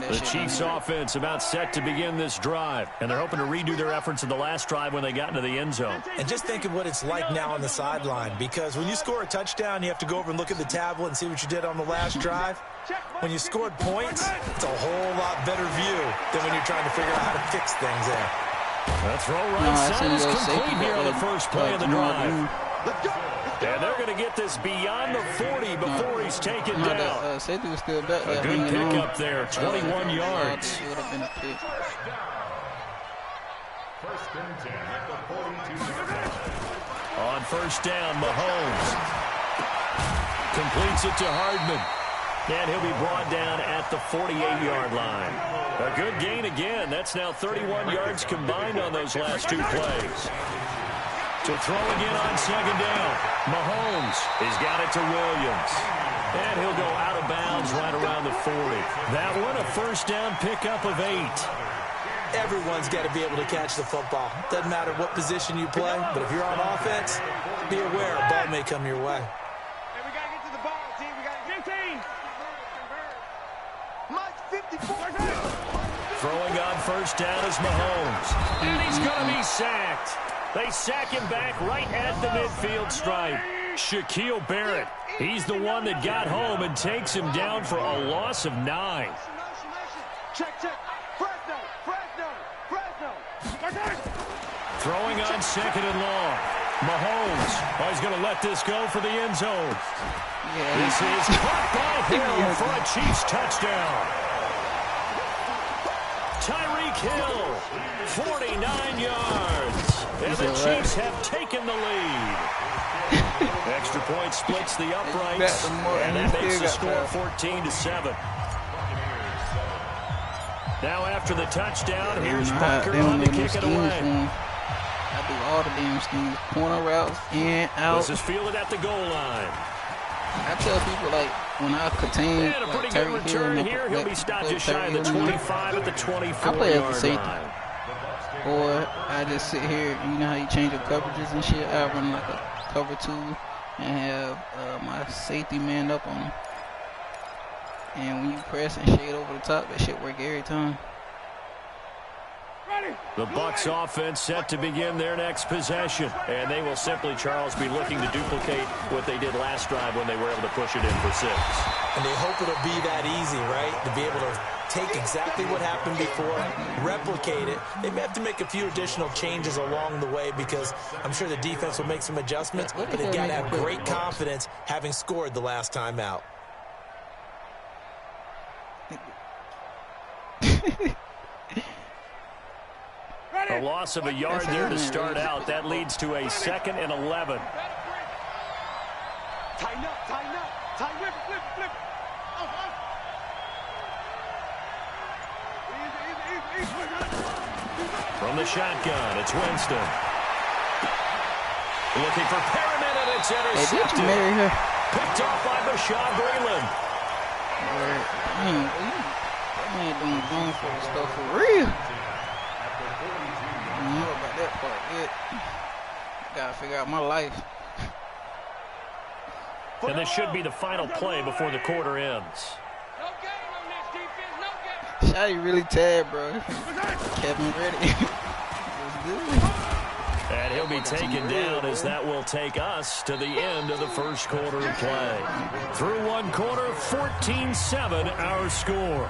The Chiefs offense about set to begin this drive, and they're hoping to redo their efforts in the last drive when they got into the end zone. And just think of what it's like now on the sideline, because when you score a touchdown, you have to go over and look at the tablet and see what you did on the last drive. When you scored points, it's a whole lot better view than when you're trying to figure out how to fix things there. The throw right side is complete here on the first play of the drive. And they're going to get this beyond the 40 before he's taken down. Safety was still back there. A good pickup there, 21 yards. It would have been a pick. First and 10 at the 42-yard line. On first down, Mahomes completes it to Hardman. And he'll be brought down at the 48-yard line. A good gain again. That's now 31 yards combined on those last two plays. To throw again on second down. Mahomes has got it to Williams. And he'll go out of bounds right around the 40. That one, a first down pickup of 8. Everyone's got to be able to catch the football. Doesn't matter what position you play, but if you're on offense, be aware a ball may come your way. Hey, we got to get to the ball, team. We got 15. Mike, 54. Throwing on first down is Mahomes. And he's going to be sacked. They sack him back right at the midfield stripe. Shaquille Barrett, he's the one that got home and takes him down for a loss of 9. Check. Fresno. Throwing on second and long. Mahomes, he's going to let this go for the end zone. This is caught by Hill for a Chiefs touchdown. Tyreek Hill, 49 yards. And the Chiefs have taken the lead. Extra point splits the uprights, and that makes the score 14-7. Now after the touchdown, here's Parker on to kick it away. I do all the damn schemes, corner routes, in, out. This is fielded at the goal line. I tell people, like, when I contain, and a pretty good return here. He'll be stopped just shy of the 25 at the 24-yard line. Or I just sit here, you know how you change your coverages and shit? I run like a cover 2 and have my safety man up on him. And when you press and shade over the top, that shit work every time. The Bucs offense set to begin their next possession. And they will simply, Charles, be looking to duplicate what they did last drive when they were able to push it in for 6. And they hope it'll be that easy, right? To be able to take exactly what happened before, replicate it. They may have to make a few additional changes along the way because I'm sure the defense will make some adjustments, but they've got to have great confidence having scored the last time out. A loss of a yard there to start out. That leads to a 2nd and 11. Tighten up. Flip. From the shotgun, it's Winston. Looking for Perriman, and it's intercepted. Picked off by Bashaud Breeland. That man doing going for the stuff for real. I don't know about that part yet. Gotta figure out my life. And this should be the final play before the quarter ends. No game on this defense, no game. Shotty really tad, bro. Kevin ready. And he'll be taken down as that will take us to the end of the first quarter of play. Through one quarter, 14-7 our score.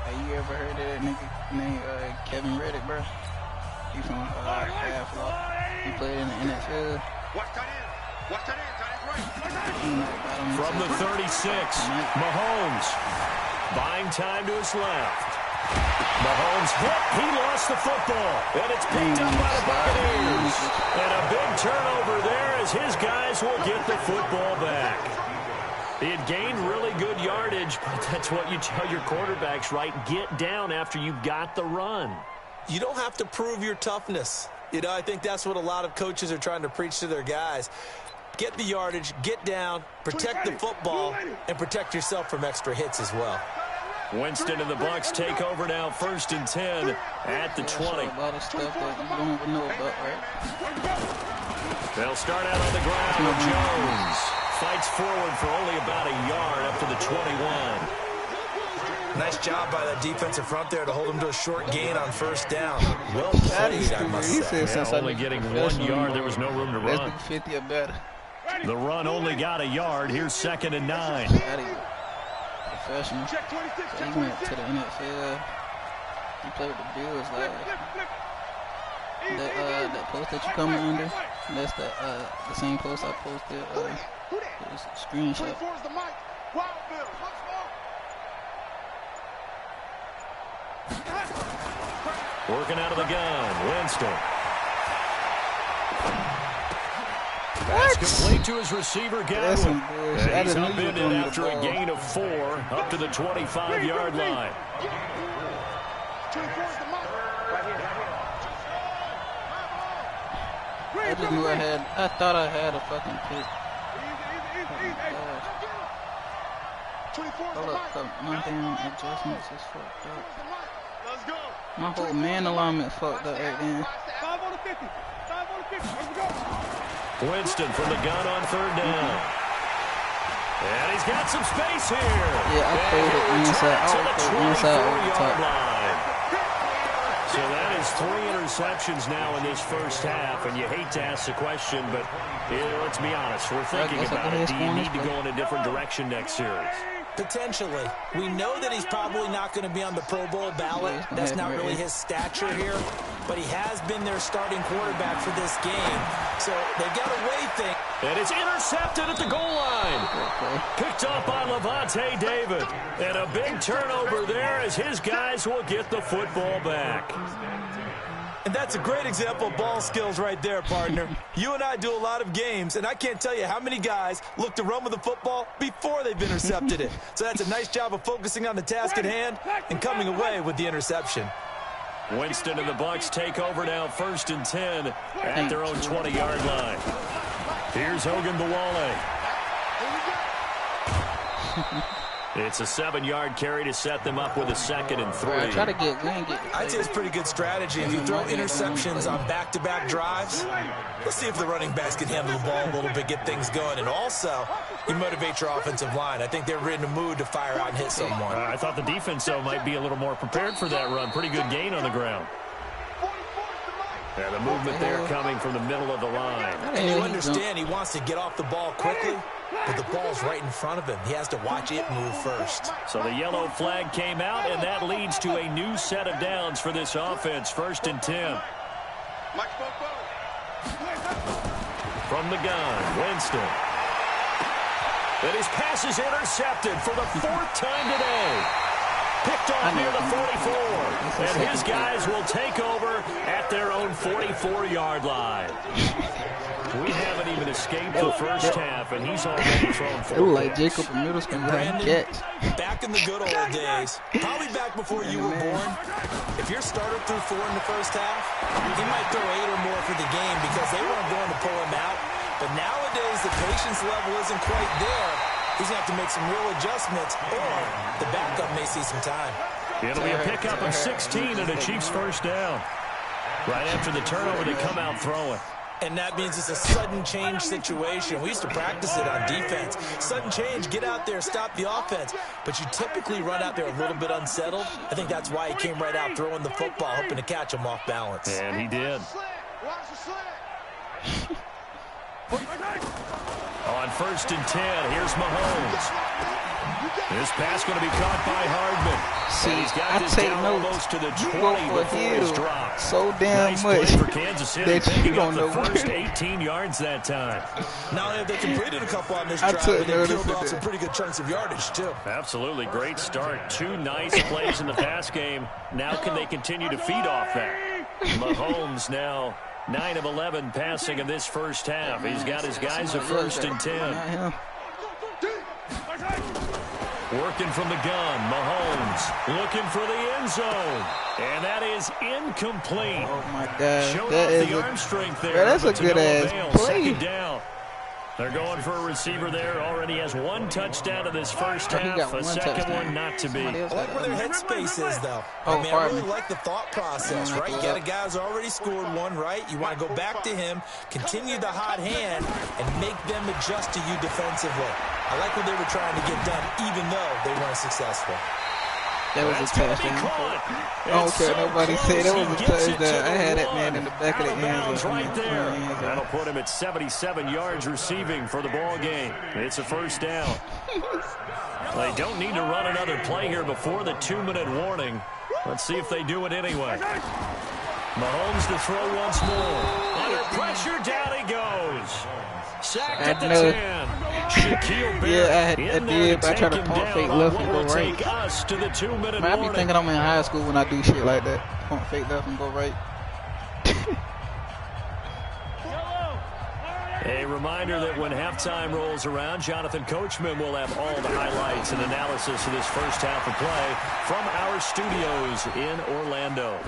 Hey, you ever heard of that nigga named Kevin Reddick, bro? He from Half Law. He played in the NFL. Watch that in. From the 36, Mahomes buying time to his left. Mahomes hit. He lost the football. And it's picked up by the Buccaneers. And a big turnover there as his guys will get the football back. He had gained really good yardage, but that's what you tell your quarterbacks, right? Get down after you got the run. You don't have to prove your toughness. You know, I think that's what a lot of coaches are trying to preach to their guys. Get the yardage, get down, protect the football, and protect yourself from extra hits as well. Winston and the Bucs take over now, 1st and 10 at the 20. A lot of stuff that you don't even know about, right? They'll start out on the ground with Jones. Fights forward for only about a yard up to the 21. Nice job by that defensive front there to hold him to a short gain on first down. Well played, I must say. Yeah, only getting 1 yard. There was no room to run. 50 or better. The run only got a yard. Here's 2nd and 9. Professional. He went to the NFL. You play with the Bills live. That post that you coming under, that's the same post I posted. It was a screenshot. Working out of the gun, Winston. What? That's complete to his receiver, Godwin. And he's upended after a gain of 4 up to the 25-yard line. I just knew I thought I had a fucking pick. Hold up, my damn adjustments is fucked up. My whole man alignment fucked up right then. 5 on the 50. 5 on the 50. Let's go. Winston from the gun on 3rd down. And he's got some space here. Yeah, I played it inside. I would put inside over the top. Line. So that is 3 interceptions now in this first half, and you hate to ask the question, but let's be honest, we're thinking about it. Do you need to go in a different direction next series? Potentially. We know that he's probably not going to be on the Pro Bowl ballot. That's not really his stature here. But he has been their starting quarterback for this game. So they've got to weigh things. And it's intercepted at the goal line. Picked up by Levante David. And a big turnover there as his guys will get the football back. And that's a great example of ball skills right there, partner. You and I do a lot of games, and I can't tell you how many guys look to run with the football before they've intercepted it. So that's a nice job of focusing on the task at hand and coming away with the interception. Winston and the Bucs take over now, 1st and 10 at their own 20-yard line. Here's Hogan Bawale. It's a 7-yard carry to set them up with a 2nd and 3. Try to get I'd say it's a pretty good strategy. If you throw interceptions on back-to-back drives, let's see if the running backs can handle the ball a little bit, get things going. And also, you motivate your offensive line. I think they're in the mood to fire out and hit someone. I thought the defense, though, might be a little more prepared for that run. Pretty good gain on the ground. Yeah, the movement there coming from the middle of the line. And you understand he wants to get off the ball quickly, but the ball's right in front of him. He has to watch it move first. So the yellow flag came out, and that leads to a new set of downs for this offense. 1st and 10. From the gun, Winston. And his pass is intercepted for the 4th time today. Picked off near the 44. And his guys will take over at their own 44-yard line. We haven't even escaped the first half, and he's already thrown 4 like Jacob in middle school. Brandon, back in the good old days, probably back before you were born, if your starter threw 4 in the first half, he might throw 8 or more for the game because they weren't going to pull him out. But nowadays, the patience level isn't quite there. He's going to have to make some real adjustments, or the backup may see some time. It'll be a pickup of 16 and a Chiefs 1st down. Right after the turnover, they come out throwing. And that means it's a sudden change situation. We used to practice it on defense. Sudden change, get out there, stop the offense. But you typically run out there a little bit unsettled. I think that's why he came right out throwing the football, hoping to catch him off balance. And he did. On 1st and 10, here's Mahomes. This pass going to be caught by Hardman. See, he's got I this take down notes. almost to the 20 You go for before he's Hill dropped. so damn nice much play for Kansas City, that you picking don't up know the first where. 18 yards that time. Not only have they completed a couple on this drive, but they peeled off some pretty good chunks of yardage, too. Absolutely. Great start. 2 nice plays in the pass game. Now can they continue to feed off that? Mahomes now 9 of 11 passing in this first half. He's got his guys at 1st and 10. Working from the gun, Mahomes looking for the end zone. And that is incomplete. Oh, my God. Showing That off is the arm strength there. That's a but to no good-ass avail. play. 2nd down. They're going for a receiver there. Already has 1 touchdown in this first half. A second one not to be. I like where their headspace is, though. Oh, I mean, I really like the thought process, right? You got a guy who's already scored 1, right? You want to go back to him, continue the hot hand, and make them adjust to you defensively. I like what they were trying to get done, even though they weren't successful. That was a touchdown. I don't care nobody say that was a touchdown. I had that man in the back of the end zone. Right there. That'll put him at 77 yards receiving for the ball game. It's a 1st down. They don't need to run another play here before the 2-minute warning. Let's see if they do it anyway. Mahomes to throw once more. Under pressure, down he goes. Sacked at the 10. Shaquille Barrett I did. I try to pump fake left and go right. Us to the 2-minute Man, I be thinking I'm in high school when I do shit like that. Pump fake left and go right. A reminder that when halftime rolls around, Jonathan Coachman will have all the highlights and analysis of this first half of play from our studios in Orlando.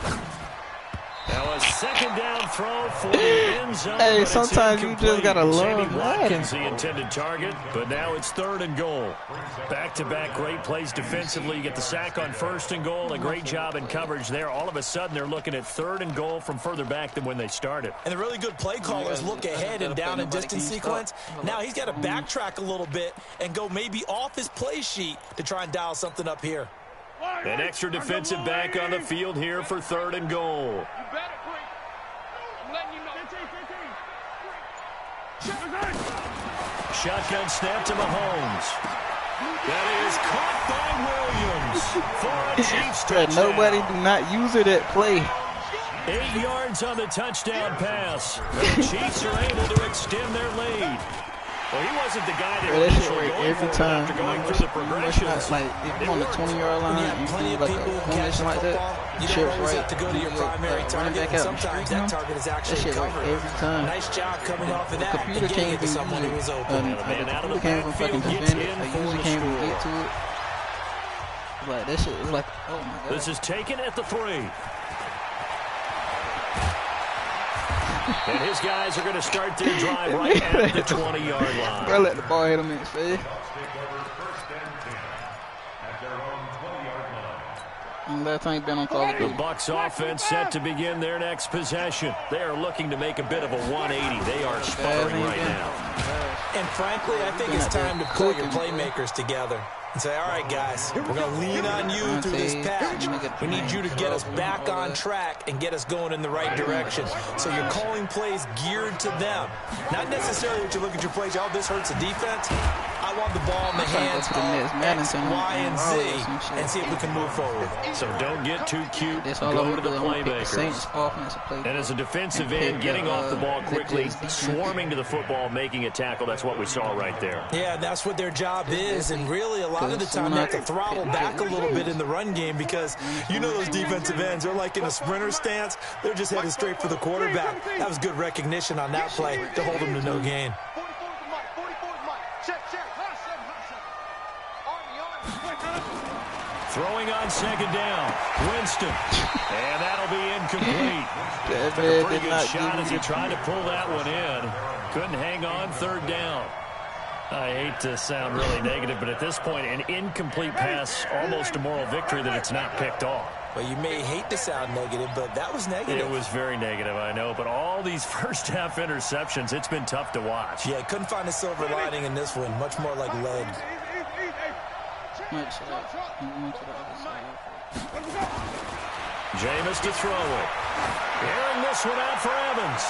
Now a second down throw for the end zone. Hey, sometimes you just gotta love Madden. The intended target, but now it's 3rd and goal. Back-to-back great plays defensively. You get the sack on 1st and goal. A great job in coverage there. All of a sudden, they're looking at 3rd and goal from further back than when they started. And the really good play callers look ahead and down and distance sequence. Now he's got to backtrack a little bit and go maybe off his play sheet to try and dial something up here. An extra defensive back on the field here for 3rd and goal. Shotgun snap to Mahomes. That is caught by Williams for a Chiefs touchdown. Nobody do not use it at play. 8 yards on the touchdown pass. The Chiefs are able to extend their lead. Well, he wasn't the guy that was right every time. After going through the progressions. Like, if you're on the 20-yard line, you do like a formation like that, you don't always have to go to your primary target. Sometimes that target is actually covered. Every time. Nice job coming off of that. The computer can't even someone who was open. The computer can't even fucking defend it. The user can't even get to it. Like, that shit is like, oh my god. This is taken at the 3. And his guys are going to start their drive right at the 20-yard line. Bro, let the ball hit him in his face. And last time he been on Call of Duty. The Bucs offense set to begin their next possession. They are looking to make a bit of a 180. They are sputtering right now. And frankly, I think it's time to put your playmakers together and say, all right, guys, we're going to lean on you through this patch. We need you to get us back on track and get us going in the right direction. So you're calling plays geared to them. Not necessarily that you look at your plays, oh, this hurts the defense. I want the ball in the hands of X, Y, and Z and see if we can move forward. So don't get too cute. Go to the playmakers. And as a defensive end, getting off the ball quickly, swarming to the football, making a tackle. That's what we saw right there. Yeah, that's what their job is. And really, a lot of the time, they have to throttle back a little bit in the run game because you know those defensive ends, they're like in a sprinter stance. They're just headed straight for the quarterback. That was good recognition on that play to hold them to no gain. Throwing on 2nd down, Winston, and that'll be incomplete. A pretty good shot as he tried to pull that one in. Couldn't hang on 3rd down. I hate to sound really negative, but at this point, an incomplete pass, almost a moral victory that it's not picked off. Well, you may hate to sound negative, but that was negative. It was very negative, I know. But all these first-half interceptions, it's been tough to watch. Yeah, couldn't find a silver lining in this one. Much more like lead. Jameis to throw it. Airing this one out for Evans.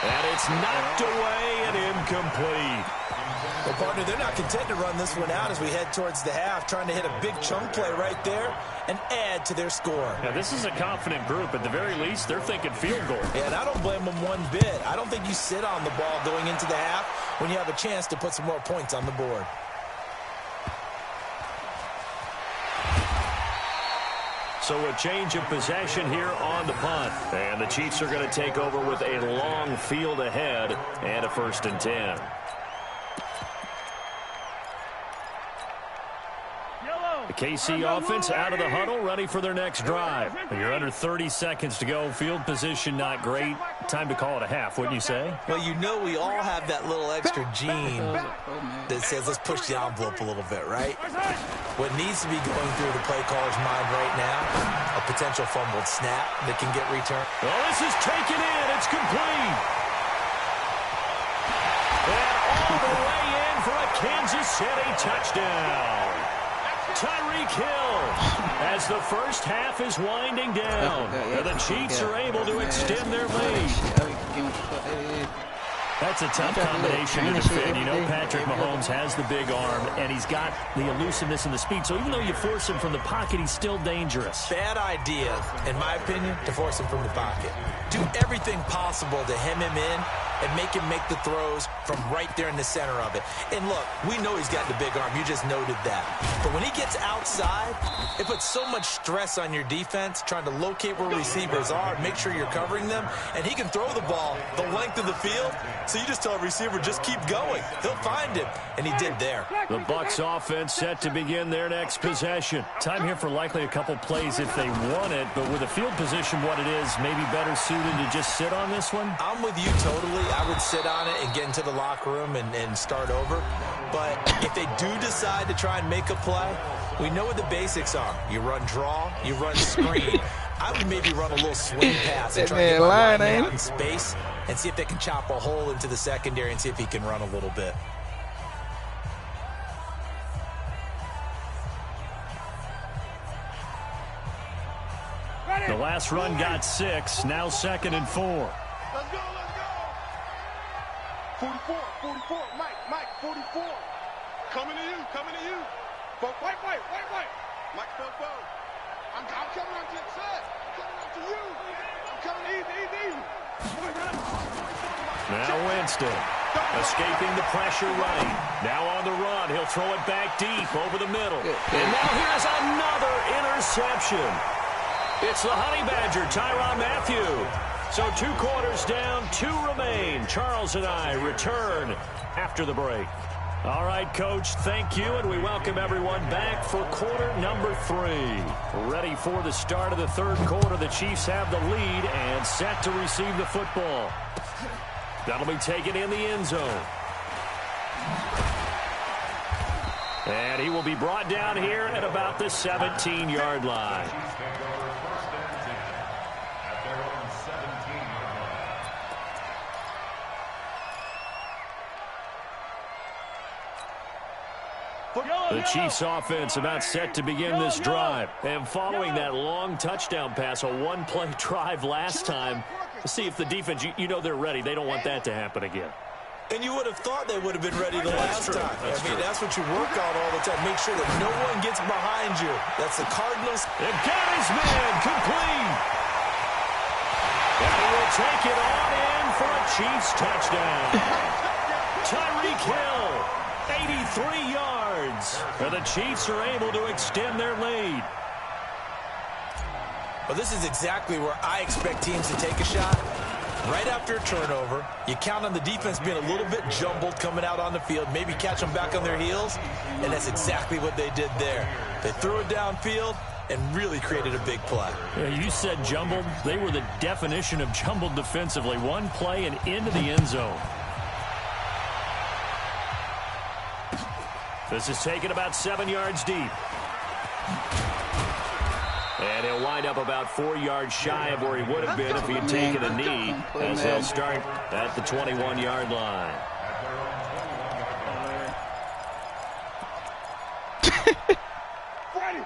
And it's knocked away and incomplete. Well, partner, they're not content to run this one out as we head towards the half, trying to hit a big chunk play right there and add to their score. Now, this is a confident group. At the very least, they're thinking field goal. Yeah, and I don't blame them one bit. I don't think you sit on the ball going into the half when you have a chance to put some more points on the board. So a change of possession here on the punt. And the Chiefs are going to take over with a long field ahead and a 1st and 10. The KC offense out of the huddle, ready for their next drive. You're under 30 seconds to go. Field position not great. Time to call it a half, wouldn't you say? Well, you know we all have that little extra gene that says let's push the envelope a little bit, right? What needs to be going through the play caller's mind right now, a potential fumbled snap that can get returned. Well, this is taken in. It's complete. And all the way in for a Kansas City touchdown. Tyreek Hill as the first half is winding down. The Chiefs are able to extend their lead. That's a tough combination to defend. You know, Patrick Mahomes has the big arm, and he's got the elusiveness and the speed. So even though you force him from the pocket, he's still dangerous. Bad idea, in my opinion, to force him from the pocket. Do everything possible to hem him in and make him make the throws from right there in the center of it. And look, we know he's got the big arm. You just noted that. But when he gets outside, it puts so much stress on your defense trying to locate where receivers are, make sure you're covering them, and he can throw the ball the length of the field. So you just tell a receiver, just keep going. He'll find him, and he did there. The Bucs offense set to begin their next possession. Time here for likely a couple plays if they want it, but with the field position what it is, maybe better suited to just sit on this one? I'm with you totally. I would sit on it and get into the locker room and start over. But if they do decide to try and make a play, we know what the basics are. You run draw, you run screen. I would maybe run a little swing pass and try to get my line out in space and see if they can chop a hole into the secondary and see if he can run a little bit. The last run got 6, now 2nd and 4. Let's go, let's go. 44, Mike, 44. Coming to you. White. Mike, Bo. I'm coming on to the side. Coming on to you. I'm coming easy. Now Winston, escaping the pressure right. Now on the run, he'll throw it back deep over the middle. And now here's another interception. It's the Honey Badger, Tyrann Mathieu. So 2 quarters down, 2 remain. Charles and I return after the break. All right, Coach, thank you, and we welcome everyone back for quarter number 3. Ready for the start of the 3rd quarter. The Chiefs have the lead and set to receive the football. That'll be taken in the end zone. And he will be brought down here at about the 17-yard line. The Chiefs offense about set to begin this drive. And following that long touchdown pass, a 1-play drive last time, see if the defense, you know they're ready. They don't want that to happen again. And you would have thought they would have been ready the last time. That's what you work on all the time. Make sure that no one gets behind you. That's the Cardinals. And got his man complete. And he will take it on in for a Chiefs touchdown. Tyreek Hill, 83 yards. And the Chiefs are able to extend their lead. Well, this is exactly where I expect teams to take a shot. Right after a turnover, you count on the defense being a little bit jumbled coming out on the field, maybe catch them back on their heels, and that's exactly what they did there. They threw it downfield and really created a big play. Yeah, you said jumbled. They were the definition of jumbled defensively. 1 play and into the end zone. This is taken about 7 yards deep. And he'll wind up about 4 yards shy of where he would have been if he had taken a knee, as they'll start at the 21-yard line.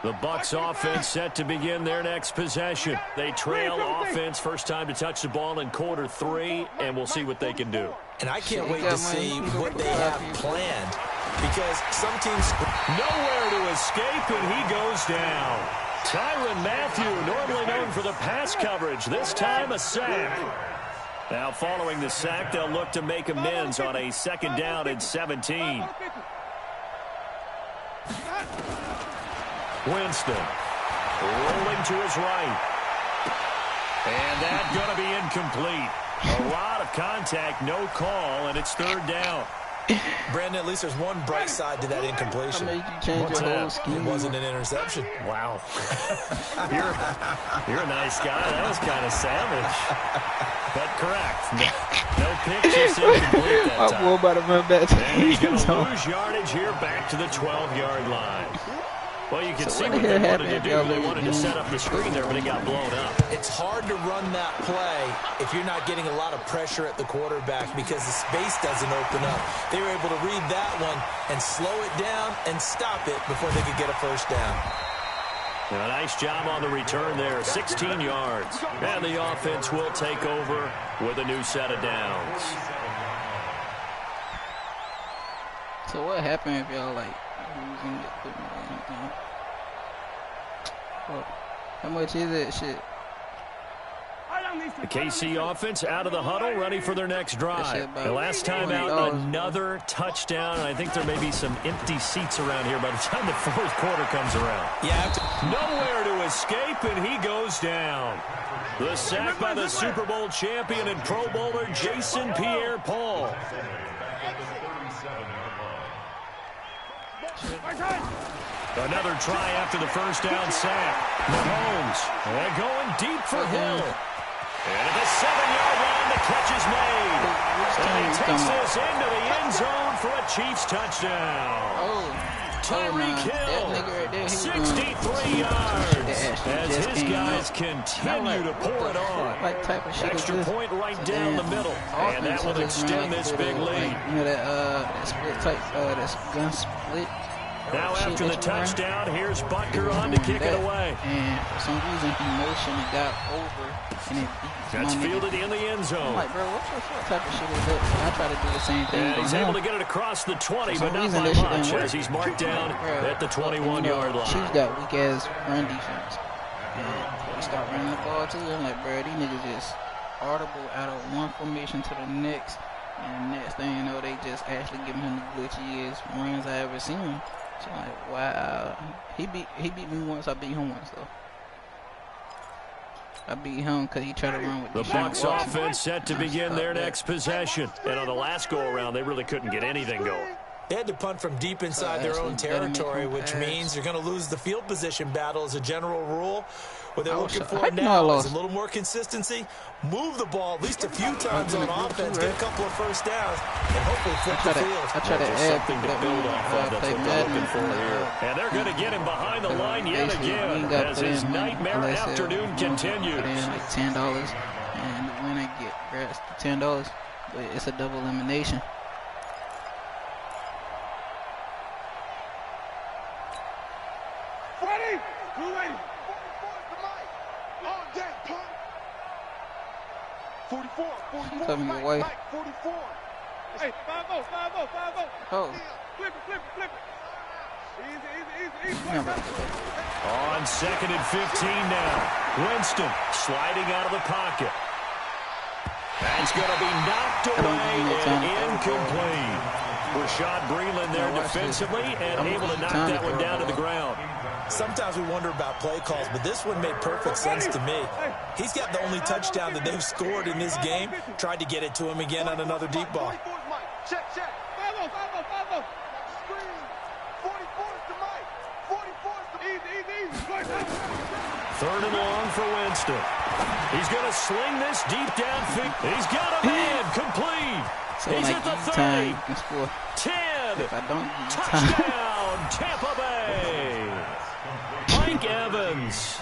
The Bucs offense set to begin their next possession. They trail offense, first time to touch the ball in quarter 3, and we'll see what they can do. And I can't wait to see what they have planned, because some teams nowhere to escape, and he goes down. Tyrann Mathieu, normally known for the pass coverage, this time a sack. Now following the sack, they'll look to make amends on a 2nd down and 17. Winston rolling to his right. And that's going to be incomplete. A lot of contact, no call, and it's 3rd down. Brandon, at least there's one bright side to that incompletion. What's that? It wasn't an interception. Wow. You're a nice guy. That was kind of savage. But correct. No pick, just incomplete that time. I'm about to run back to and he's going to lose yardage here back to the 12-yard line. Well, you can see what they wanted to do. They wanted to set up the screen there, but it got blown up. It's hard to run that play if you're not getting a lot of pressure at the quarterback because the space doesn't open up. They were able to read that one and slow it down and stop it before they could get a first down. A nice job on the return there, 16 yards. And the offense will take over with a new set of downs. So what happened if y'all like losing the equipment or anything? Well, how much is that shit? The KC offense out of the huddle, ready for their next drive. The last time out, another touchdown. I think there may be some empty seats around here by the time the fourth quarter comes around. Yeah, nowhere to escape, and he goes down. The sack by the Super Bowl champion and Pro Bowler Jason Pierre-Paul. Another try after the first down sack. Mahomes, they're going deep for Hill. And at the 7-yard line, the catch is made. And he takes this into the end zone for a Chiefs touchdown. Tyreek Hill, 63 yards, as his guys continue to pour it on. Extra point right down the middle, and that will extend this big lead. You know that split type, that's gun split. Now after the touchdown, here's Butker on to kick it away. And for some reason, he motioned and got over, and it beats. That's fielded in the end zone. I'm like, bro, what type of shit is that? I try to do the same thing. And he's able to get it across the 20, but not by much, as he's marked down at the 21-yard line. Chiefs got weak-ass run defense. And we start running the ball, too. I'm like, bro, these niggas just audible out of one formation to the next. And next thing you know, they just actually giving him the glitchiest runs I ever seen. So I'm like, wow. He beat me once. I beat him once, though. I beat him because he tried to run with the Bucs offense set to begin their next possession. And on the last go-around, they really couldn't get anything going. They had to punt from deep inside their own territory, which means you're going to lose the field position battle as a general rule. What they're looking for now is a little more consistency. Move the ball at least a few times on offense, get a couple of first downs, and hopefully flip the field. I try to add something to build off of. That's what they're looking for here. And they're going to get him behind the line yet again as his nightmare afternoon continues. Put in like $10, and the winner gets $10, but it's a double elimination. Ready? Who ready? 44, 44, Tell me your wife. 44. Hey, 5-0. Oh. Flip it. Easy. On 2nd and 15 now. Winston sliding out of the pocket. That's going to be knocked away and incomplete. Rashad Breeland there defensively and able to knock that one down to the ground. Sometimes we wonder about play calls, but this one made perfect sense to me. He's got the only touchdown that they've scored in this game. Tried to get it to him again on another deep ball. Check. 5-0. Screen. 44 is to Mike. 44 is to easy. 3rd and long for Winston. He's going to sling this deep downfield. He's got a man complete. So he's like at the 30. 10. If I don't Touchdown, Tampa Bay. Mike Evans,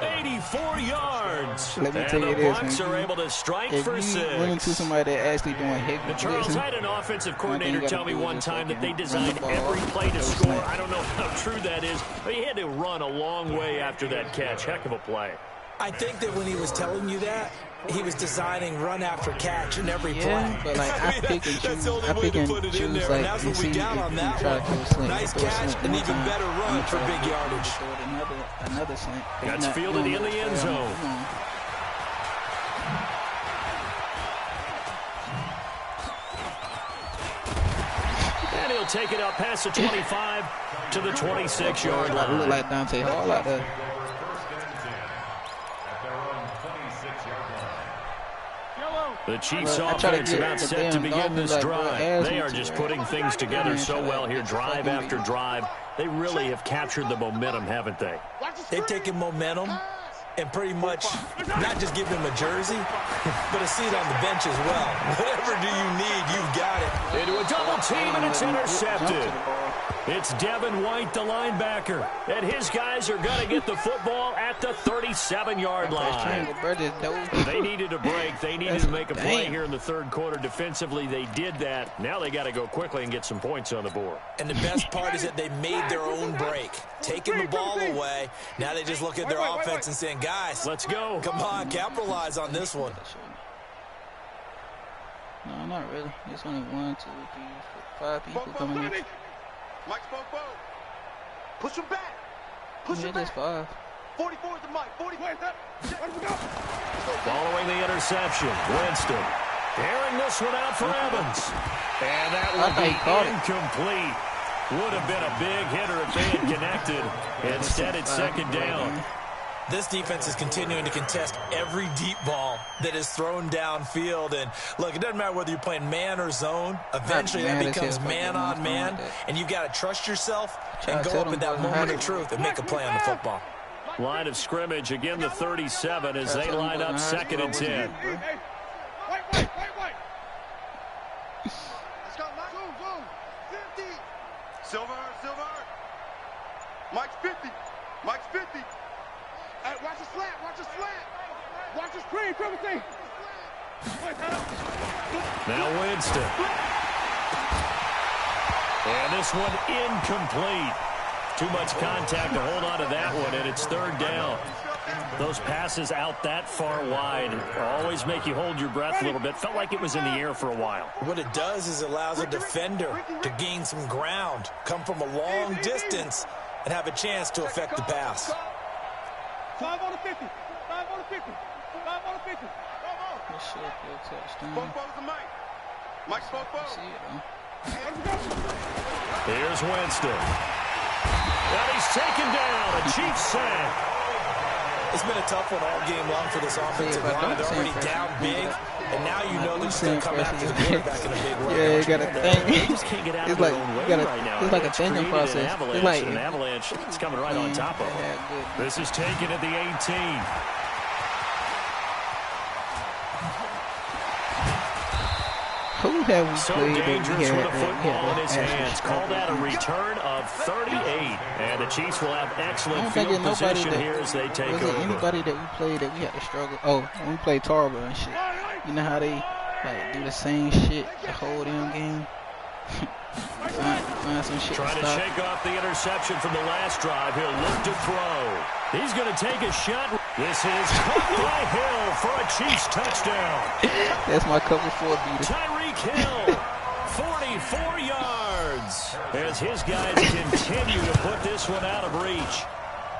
84 yards. Let me and tell you this, the Bucs are able to strike for 6. If you run into somebody that actually doing heavy and Charles, I had an offensive coordinator tell me one time that they designed every play to score. I don't know how true that is, but he had to run a long way after that catch. Heck of a play. I think that when he was telling you that, he was designing run after catch in every play. But like I pick and choose. I pick and choose like that's what we got on that one. Nice catch, an even better run for big yardage. Another slant. That's fielded in the end zone. And he'll take it up past the 25 to the 26-yard line. Look like Dante Hall out there. The Chiefs offense about set to begin this drive. They are just putting things together so well here, drive after drive. They really have captured the momentum, haven't they? They've taken momentum and pretty much not just give him a jersey, but a seat on the bench as well. Whatever do you need, you've got it. Into a double team, and it's intercepted. It's Devin White, the linebacker, and his guys are going to get the football at the 37-yard line. They needed a break. They needed to make a play here in the third quarter defensively. They did that. Now they got to go quickly and get some points on the board. And the best part is that they made their own break, taking the ball away. Now they just look at their offense and saying, guys, let's go. Come on, capitalize on this one. No, not really. It's only 1, 2, 3, 4, 5 people coming in. Mike's Fofo. Push him back. Push him Just back. 5. 44 is the Mike. 44 is that. Following the interception, Winston airing this one out for Evans. And that will be incomplete. Would have been a big hitter if they had connected. Instead, it's second down. This defense is continuing to contest every deep ball that is thrown downfield. And, look, it doesn't matter whether you're playing man or zone. Eventually, that becomes man on man. And you've got to trust yourself and go up at that moment of truth and make a play on the football. Line of scrimmage, again the 37 as they line up 2nd and 10. Silver. Mike's 50. Mike's 50. Hey, watch the slant. Watch the slant. Watch the screen. Now Winston. And this one incomplete. Too much contact to hold on to that one, and it's 3rd down. Those passes out that far wide always make you hold your breath a little bit. Felt like it was in the air for a while. What it does is it allows a defender to gain some ground, come from a long distance, and have a chance to affect the pass. 5 on the 50. 5 on the 50. 5 on the 50. Fofo's the Mike. Mike's Fofo. Here's Winston. And he's taken down. A Chiefs sack. It's been a tough one all game long for this offensive line. They're already down big, and now you know they're just going to come after the quarterback in a big way. Yeah, you got to think. They just can't get out of their own way right now. It's like a thinking process. It's like an avalanche. It's coming right on top of them. This is taken at the 18. Who have we so played dangerous with a football in his hands. Call that a return of 38. And the Chiefs will have excellent field position here as they take over. Anybody that we played that we had to struggle? Oh, when we played Tarver and shit. You know how they do the same shit the whole damn game? Find some shit Trying to shake off the interception from the last drive. He'll look to throw. He's going to take a shot. This is caught by Hill for a Chiefs touchdown. That's my cover 4 beater. Tyreek Hill, 44 yards. As his guys continue to put this one out of reach.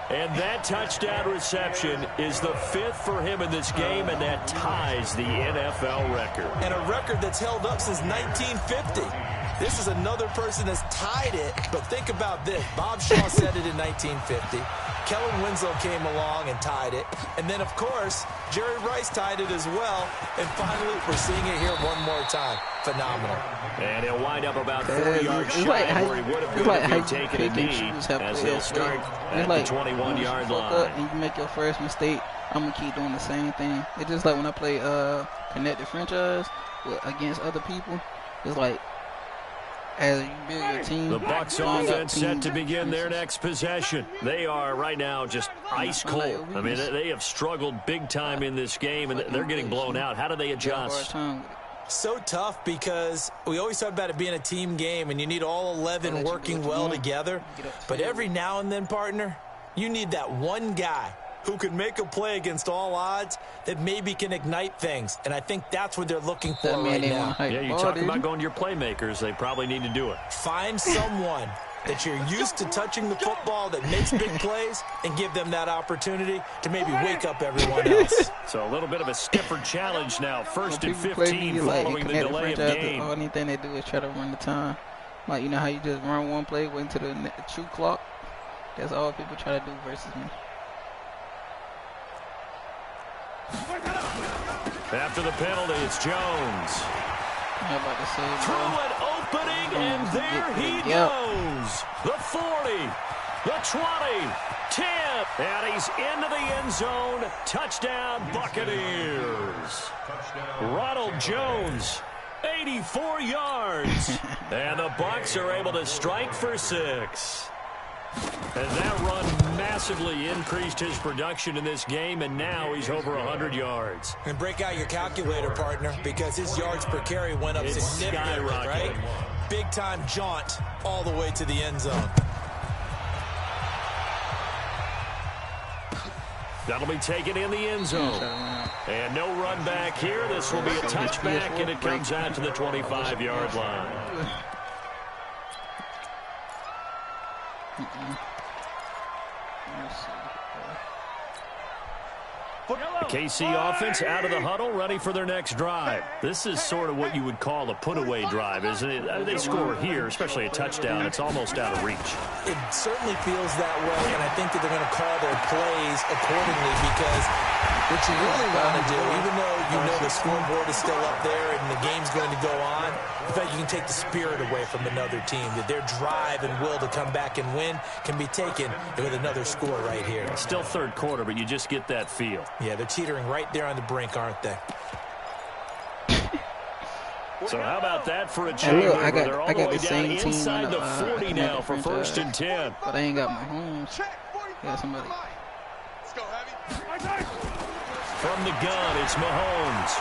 And that touchdown reception is the 5th for him in this game, and that ties the NFL record. And a record that's held up since 1950. This is another person that's tied it, but think about this. Bob Shaw said it in 1950. Kellen Winslow came along and tied it. And then, of course, Jerry Rice tied it as well. And finally, we're seeing it here one more time. Phenomenal. And he'll wind up about 40 yards shy of where he would have been if he'd taken a knee, as he'll start at the 21-yard line. And you make your first mistake, I'm going to keep doing the same thing. It's just like when I play connected franchise against other people. It's like, as you build your team, the Bucs offense set to begin their next possession. They are right now just ice cold. I mean, they have struggled big time in this game, and they're getting blown out. How do they adjust? So tough because we always talk about it being a team game, and you need all 11 working well together. But every now and then, partner, you need that one guy who can make a play against all odds that maybe can ignite things. And I think that's what they're looking for right now. Yeah, you talk about going to your playmakers. They probably need to do it. Find someone that you're used to touching the football that makes big plays and give them that opportunity to maybe wake up everyone else. So a little bit of a stiffer challenge now. 1st and 15 following the delay of game. The only thing they do is try to run the time. Like, you know how you just run one play, wait until the true clock? That's all people try to do versus me. After the penalty, it's Jones. Through an opening, and there he goes. The 40, the 20, 10, and he's into the end zone. Touchdown, Buccaneers. Ronald Jones, 84 yards. And the Bucs are able to strike for 6. And that run massively increased his production in this game, and now he's over 100 yards. And break out your calculator, partner, because his yards per carry went up significantly, right? Big-time jaunt all the way to the end zone. That'll be taken in the end zone. And no run back here. This will be a touchback, and it comes out to the 25-yard line. The KC offense out of the huddle, ready for their next drive. This is sort of what you would call a put-away drive, isn't it? They score here, especially a touchdown. It's almost out of reach. It certainly feels that way, and I think that they're going to call their plays accordingly because what you really want to do, even though you know the scoreboard is still up there and the game's going to go on, in fact, you can take the spirit away from another team, that their drive and will to come back and win can be taken with another score right here. Still third quarter, but you just get that feel. Yeah, they're teetering right there on the brink, aren't they? So how about that for a change? I got the same team inside the 40 now for 1st and 10. But I ain't got my homes. I got somebody. From the gun, it's Mahomes.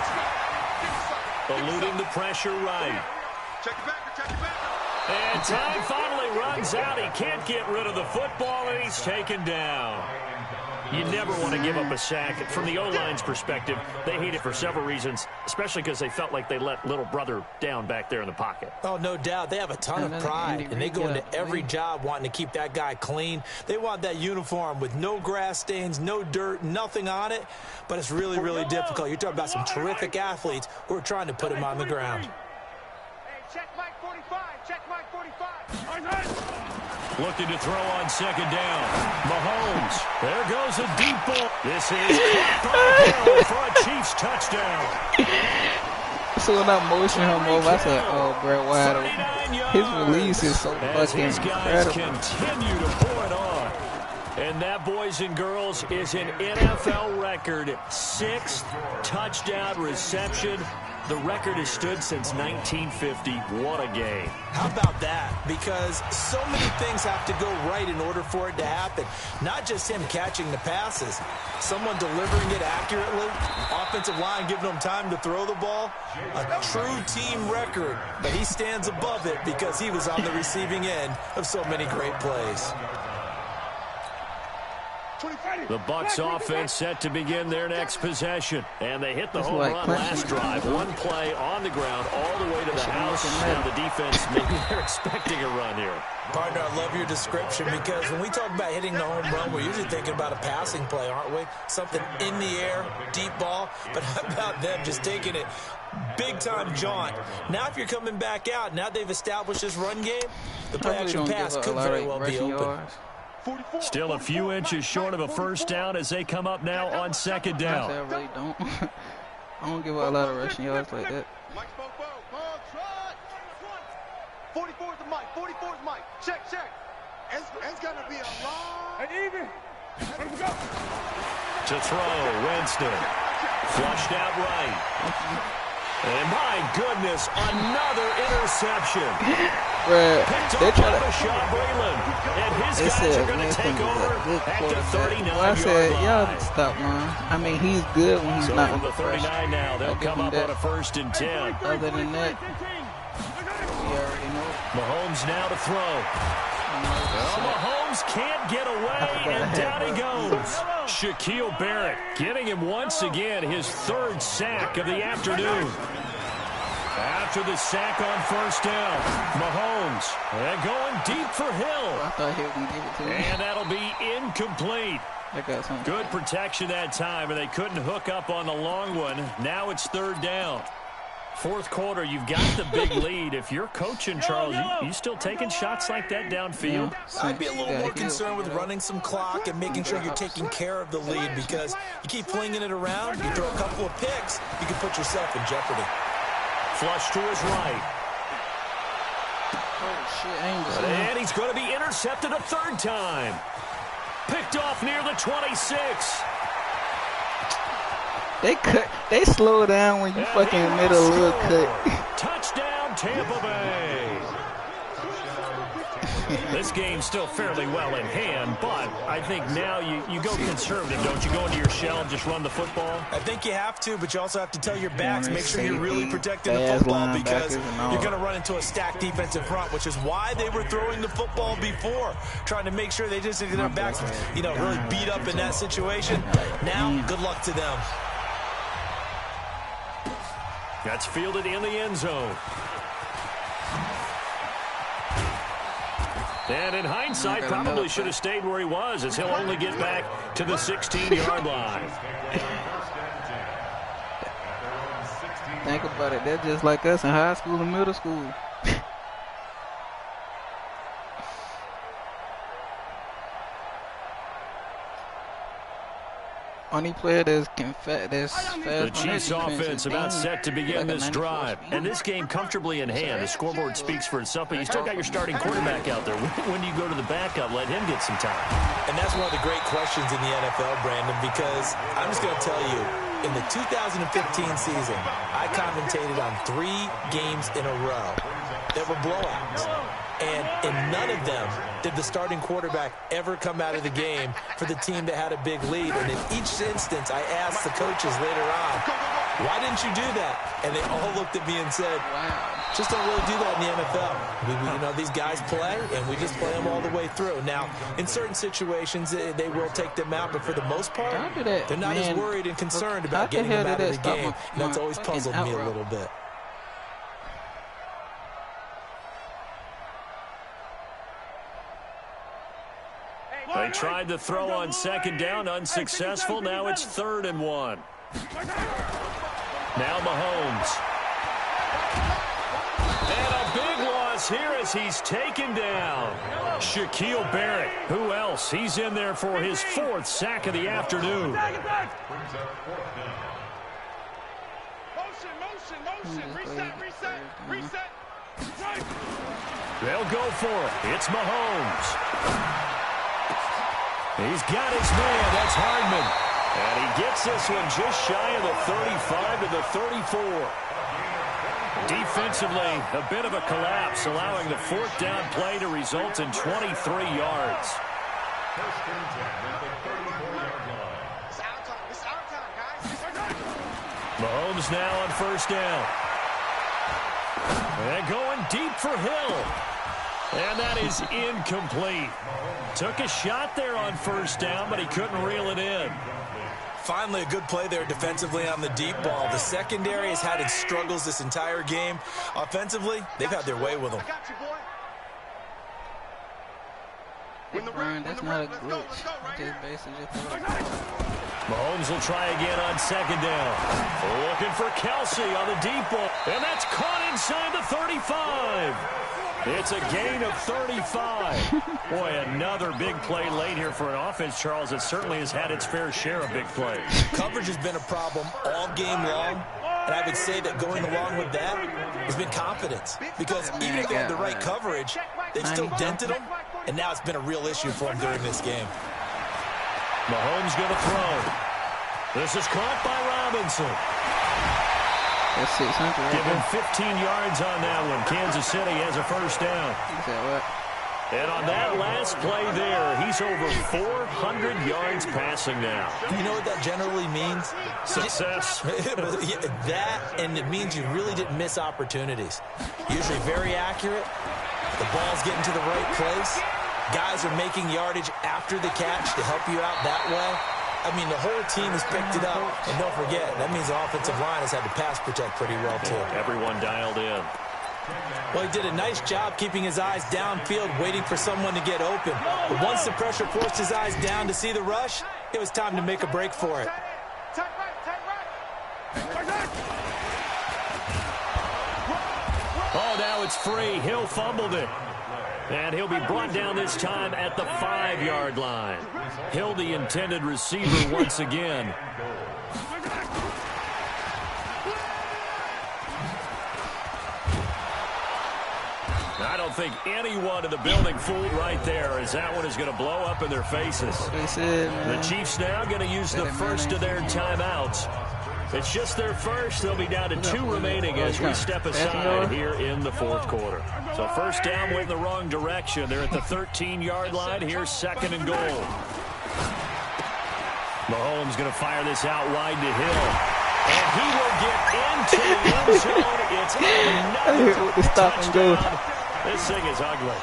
Eluding the pressure right. And time finally runs out. He can't get rid of the football, and he's taken down. You never want to give up a sack. From the O-line's perspective, they hate it for several reasons, especially because they felt like they let little brother down back there in the pocket. Oh, no doubt. They have a ton of pride, and they go into every job wanting to keep that guy clean. They want that uniform with no grass stains, no dirt, nothing on it, but it's really, really difficult. You're talking about some terrific athletes who are trying to put him on the ground. Check Mike 45. Check Mike 45. Looking to throw on 2nd down. Mahomes. There goes a deep ball. This is caught by Hill for a Chiefs touchdown. So when I motioned him over, I said, oh, bro, wide open. His release is so fucking incredible. Continue to pour it on. And that, boys and girls, is an NFL record 6th touchdown reception. The record has stood since 1950. What a game. How about that? Because so many things have to go right in order for it to happen. Not just him catching the passes. Someone delivering it accurately. Offensive line giving him time to throw the ball. A true team record. But he stands above it because he was on the receiving end of so many great plays. The Bucs offense set to begin their next possession. And they hit the home run last drive. One play on the ground all the way to the house. Now the defense, maybe they're expecting a run here. Partner, I love your description because when we talk about hitting the home run, we're usually thinking about a passing play, aren't we? Something in the air, deep ball. But how about them just taking it big-time jaunt? Now if you're coming back out, now they've established this run game, the play-action pass could very well be open. Still a few inches short of a first down as they come up now on 2nd down. I really don't. I don't give a lot of rushing yards like that. 44 is the Mike. 44 is Mike. Check. It's going to be a long. Even. To throw, Winston. Flushed out right. And my goodness, another interception. Picked off by Sean Breland. And his guys are going to take over at the 39-yard line. I said, y'all stop, man. I mean, he's good when he's not on the 39 now. They'll come up on a 1st and 10. Other than that, we already know. Mahomes now to throw. Well, Mahomes can't get away, and down he goes. Shaquille Barrett getting him once again his 3rd sack of the afternoon. After the sack on 1st down, Mahomes going deep for Hill. I thought he was going to give it to him. And that'll be incomplete. Good protection that time, and they couldn't hook up on the long one. Now it's 3rd down. 4th quarter, you've got the big lead. If you're coaching, Charles, you still taking shots like that downfield? I'd be a little more concerned with running some clock and making sure you're taking care of the lead because you keep flinging it around, you throw a couple of picks, you can put yourself in jeopardy. Flush to his right. Oh, shit. And he's going to be intercepted a 3rd time. Picked off near the 26. They slow down when you fucking made a little cut. Touchdown, Tampa Bay. This game's still fairly well in hand, but I think now you go conservative, don't you? Go into your shell and just run the football? I think you have to, but you also have to tell your backs, make sure you're really protecting the football because you're going to run into a stacked defensive front, which is why they were throwing the football before, trying to make sure they just get their backs, really beat up in that situation. Now, good luck to them. That's fielded in the end zone. And in hindsight, probably should have stayed where he was, as he'll only get back to the 16-yard line. Think about it. They're just like us in high school and middle school. Only player that's fast. The Chiefs offense about set to begin this drive. And this game comfortably in hand. The scoreboard speaks for itself, but you still got your starting quarterback out there. When do you go to the backup? Let him get some time. And that's one of the great questions in the NFL, Brandon, because I'm just going to tell you, in the 2015 season, I commentated on 3 games in a row that were blowouts. And in none of them did the starting quarterback ever come out of the game for the team that had a big lead. And in each instance, I asked the coaches later on, why didn't you do that? And they all looked at me and said, just don't really do that in the NFL. These guys play, and we just play them all the way through. Now, in certain situations, they will take them out, but for the most part, they're not as worried and concerned about getting them out of the game. And that's always puzzled me a little bit. They tried to throw on second down, unsuccessful. Now it's 3rd and 1. Now Mahomes. And a big loss here as he's taken down. Shaquille Barrett. Who else? He's in there for his 4th sack of the afternoon. Motion. Reset. They'll go for it. It's Mahomes. He's got his man. That's Hardman. And he gets this one just shy of the 35 to the 34. Defensively, a bit of a collapse, allowing the 4th down play to result in 23 yards. Mahomes now on 1st down. And going deep for Hill. And that is incomplete. Took a shot there on 1st down, but he couldn't reel it in. Finally, a good play there defensively on the deep ball. The secondary has had its struggles this entire game. Offensively, they've had their way with them. That's not a glitch. Just basically Mahomes will try again on 2nd down. Looking for Kelsey on the deep ball. And that's caught inside the 35. It's a gain of 35. Boy, another big play late here for an offense, Charles, that certainly has had its fair share of big plays. Coverage has been a problem all game long, and I would say that going along with that has been confidence. Because even if they had the right coverage, they've still dented them, and now it's been a real issue for them during this game. Mahomes going to throw. This is caught by Robinson. That's 600 right Give him there. 15 yards on that one. Kansas City has a 1st down. And on that last play there, he's over 400 yards passing now. You know what that generally means? Success. That, and it means you really didn't miss opportunities. Usually very accurate. The ball's getting to the right place. Guys are making yardage after the catch to help you out that way. I mean, the whole team has picked it up. And don't forget, that means the offensive line has had to pass protect pretty well, too. Everyone dialed in. Well, he did a nice job keeping his eyes downfield, waiting for someone to get open. But once the pressure forced his eyes down to see the rush, it was time to make a break for it. Oh, now it's free. Hill fumbled it. And he'll be brought down this time at the 5-yard line. Hill, the intended receiver once again. I don't think anyone in the building fooled right there, as that one is going to blow up in their faces. The Chiefs now going to use the first of their timeouts. It's just their first. They'll be down to 2 remaining as we step aside here in the 4th quarter. So first down went in the wrong direction. They're at the 13-yard line. Here's 2nd and goal. Mahomes going to fire this out wide to Hill. And he will get into the end zone. It's another touchdown. This thing is ugly.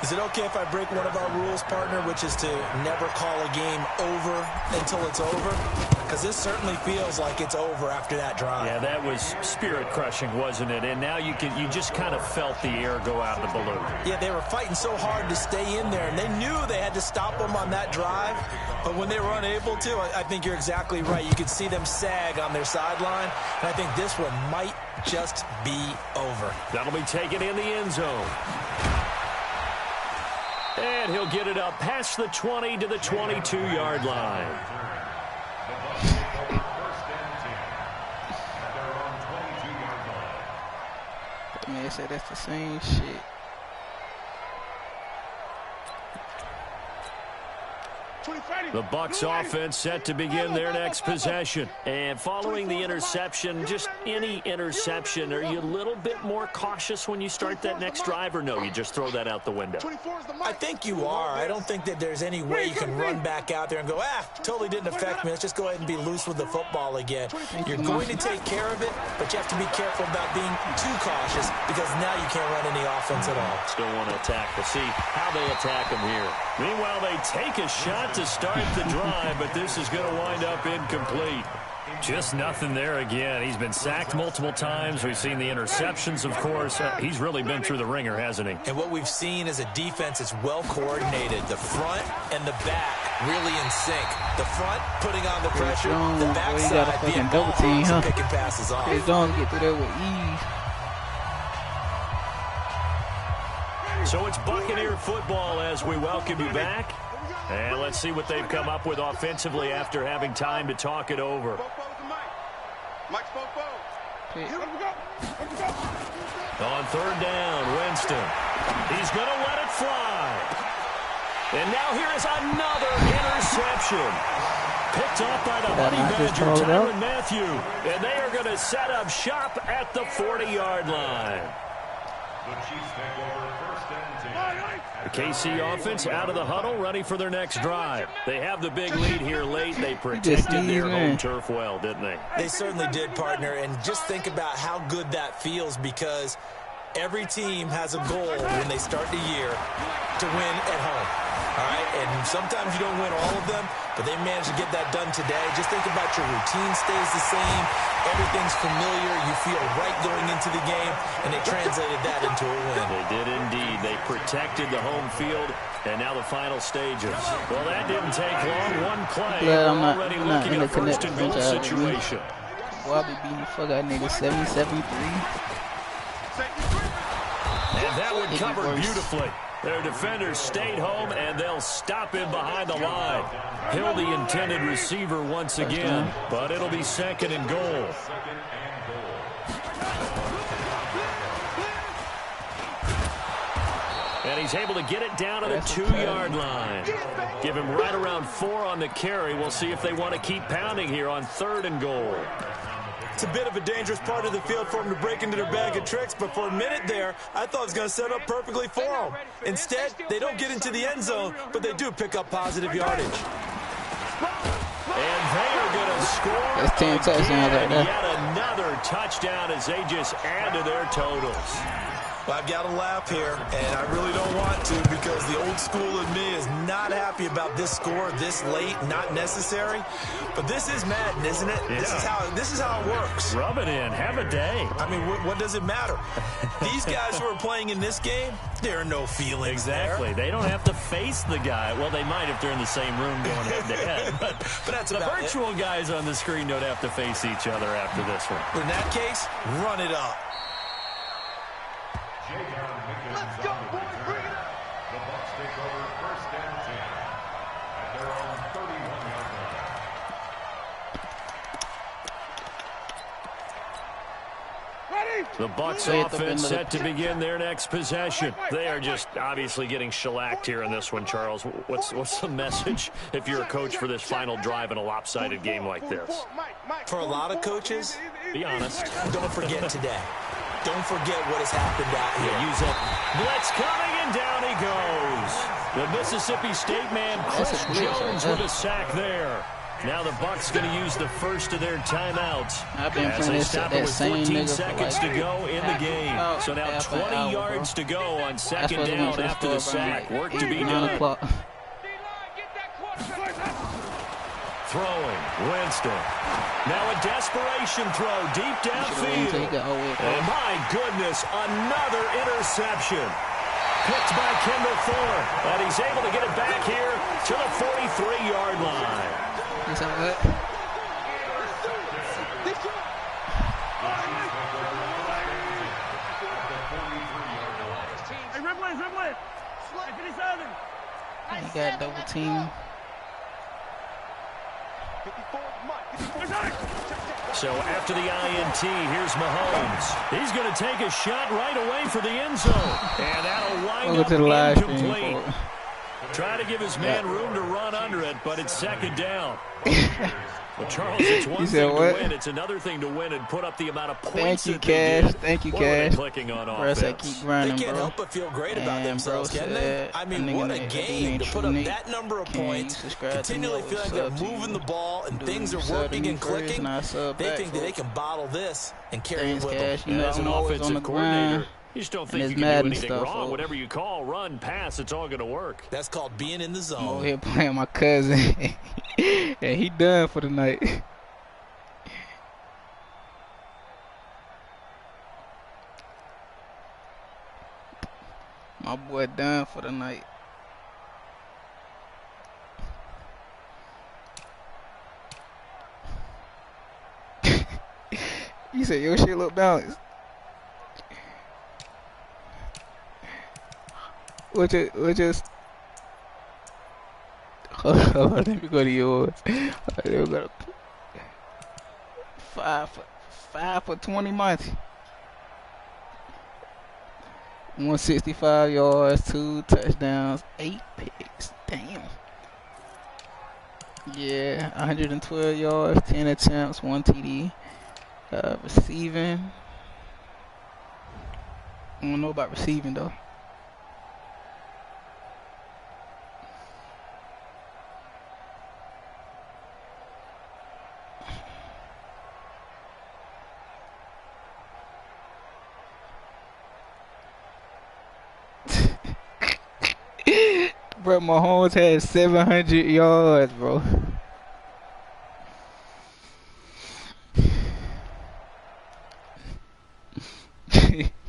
Is it okay if I break one of our rules, partner, which is to never call a game over until it's over? Because this certainly feels like it's over after that drive. Yeah, that was spirit-crushing, wasn't it? And now you just kind of felt the air go out of the balloon. Yeah, they were fighting so hard to stay in there, and they knew they had to stop them on that drive. But when they were unable to, I think you're exactly right. You could see them sag on their sideline, and I think this one might just be over. That'll be taken in the end zone. And he'll get it up past the 20 to the 22-yard line. Man, said that's the same shit. The Bucs offense set to begin their next possession. And following the interception, just any interception, are you a little bit more cautious when you start that next drive, or no, you just throw that out the window? I think you are. I don't think that there's any way you can run back out there and go, totally didn't affect me. Let's just go ahead and be loose with the football again. You're going to take care of it, but you have to be careful about being too cautious because now you can't run any offense at all. Still want to attack. We'll see how they attack them here. Meanwhile, they take a shot to start the drive, but this is going to wind up incomplete. Just nothing there again. He's been sacked multiple times. We've seen the interceptions, of course. He's really been through the ringer, hasn't he? And what we've seen is a defense that's well coordinated. The front and the back really in sync. The front putting on the pressure. The backside being double team, picking passes off. Chris Jones get through there with ease. So it's Buccaneer football as we welcome you back. And let's see what they've come up with offensively after having time to talk it over. On 3rd down, Winston. He's going to let it fly. And now here is another interception. Picked off by the Honey Badger, Tyrann Mathieu. And they are going to set up shop at the 40-yard line. The Chiefs take over 1st and 10. The KC offense out of the huddle, ready for their next drive. They have the big lead here late. They protected their home turf well, didn't they? They certainly did, partner. And just think about how good that feels, because every team has a goal when they start the year to win at home. All right, and sometimes you don't win all of them, but they managed to get that done today. Just think about your routine stays the same. Everything's familiar. You feel right going into the game, and they translated that into a win. They did indeed. They protected the home field, and now the final stages. Well, that didn't take long. One play. Glad I'm already not looking in at a the first and goal situation. Well, I be beating the fuck out of niggas 77-3. And that one covered beautifully. Their defenders stayed home, and they'll stop him behind the line. Hill, the intended receiver once again, but it'll be 2nd and goal. And he's able to get it down to the 2-yard line. Give him right around 4 on the carry. We'll see if they want to keep pounding here on 3rd and goal. It's a bit of a dangerous part of the field for them to break into their bag of tricks, but for a minute there, I thought it was going to set up perfectly for them. Instead, they don't get into the end zone, but they do pick up positive yardage. And they are going to score. That's 10 touchdowns right there. Yet another touchdown as they just add to their totals. Well, I've got to laugh here, and I really don't want to, because the old school in me is not happy about this score this late, not necessary. But this is Madden, isn't it? Yeah. This is how it works. Rub it in. Have a day. I mean, what does it matter? These guys who are playing in this game, there are no feelings. Exactly. There. They don't have to face the guy. Well, they might if they're in the same room going head-to-head. But that's the virtual guys on the screen don't have to face each other after this one. In that case, run it up. Let's go, boys, bring it up. The Bucs take over 1st and 10 at their own 31-yard line. Ready? The Bucs offense set to begin their next possession. They are just obviously getting shellacked here in this one, Charles. What's the message if you're a coach for this final drive in a lopsided game like this? For a lot of coaches, be honest. Don't forget today. Don't forget what has happened out here. Use up. Blitz coming, and down he goes. The Mississippi State man, Chris Jones, with a sack there. Now the Bucs going to use the first of their timeouts as they stop it with 14 seconds to go in the game. So now 20 yards to go on second down after the sack. Work to be done. Throwing, Winston. Now a desperation throw deep downfield. And my goodness, another interception. Picked by Kendall Thorne. And he's able to get it back here to the 43-yard line. Is that what? He got double team. So after the INT, here's Mahomes. He's going to take a shot right away for the end zone. And that'll wind up incomplete. Try to give his man room to run under it, but it's second down. Well, Charles, it's one thing to win. It's another thing to win and put up the amount of points. Thank you, Cash. Thank you, Cash. Clicking on offense. I keep grinding, they can't help but feel great about themselves, can they? I mean, what a game to put up that number of points, continually feel like they're moving the ball and things are working and clicking. They think that they can bottle this and carry it with them. You know, as an offensive coordinator, you just don't think you can do anything wrong. Whatever you call, run, pass, it's all going to work. That's called being in the zone. I'm over here playing my cousin, and he done for the night. My boy done for the night. You said your shit look balanced. We'll just hold on, let me go to yours. Let me go to 5 for 20 months. 165 yards, 2 touchdowns, 8 picks. Damn. Yeah, 112 yards, 10 attempts, 1 TD. Receiving. I don't know about receiving though. Bro, Mahomes had 700 yards, bro.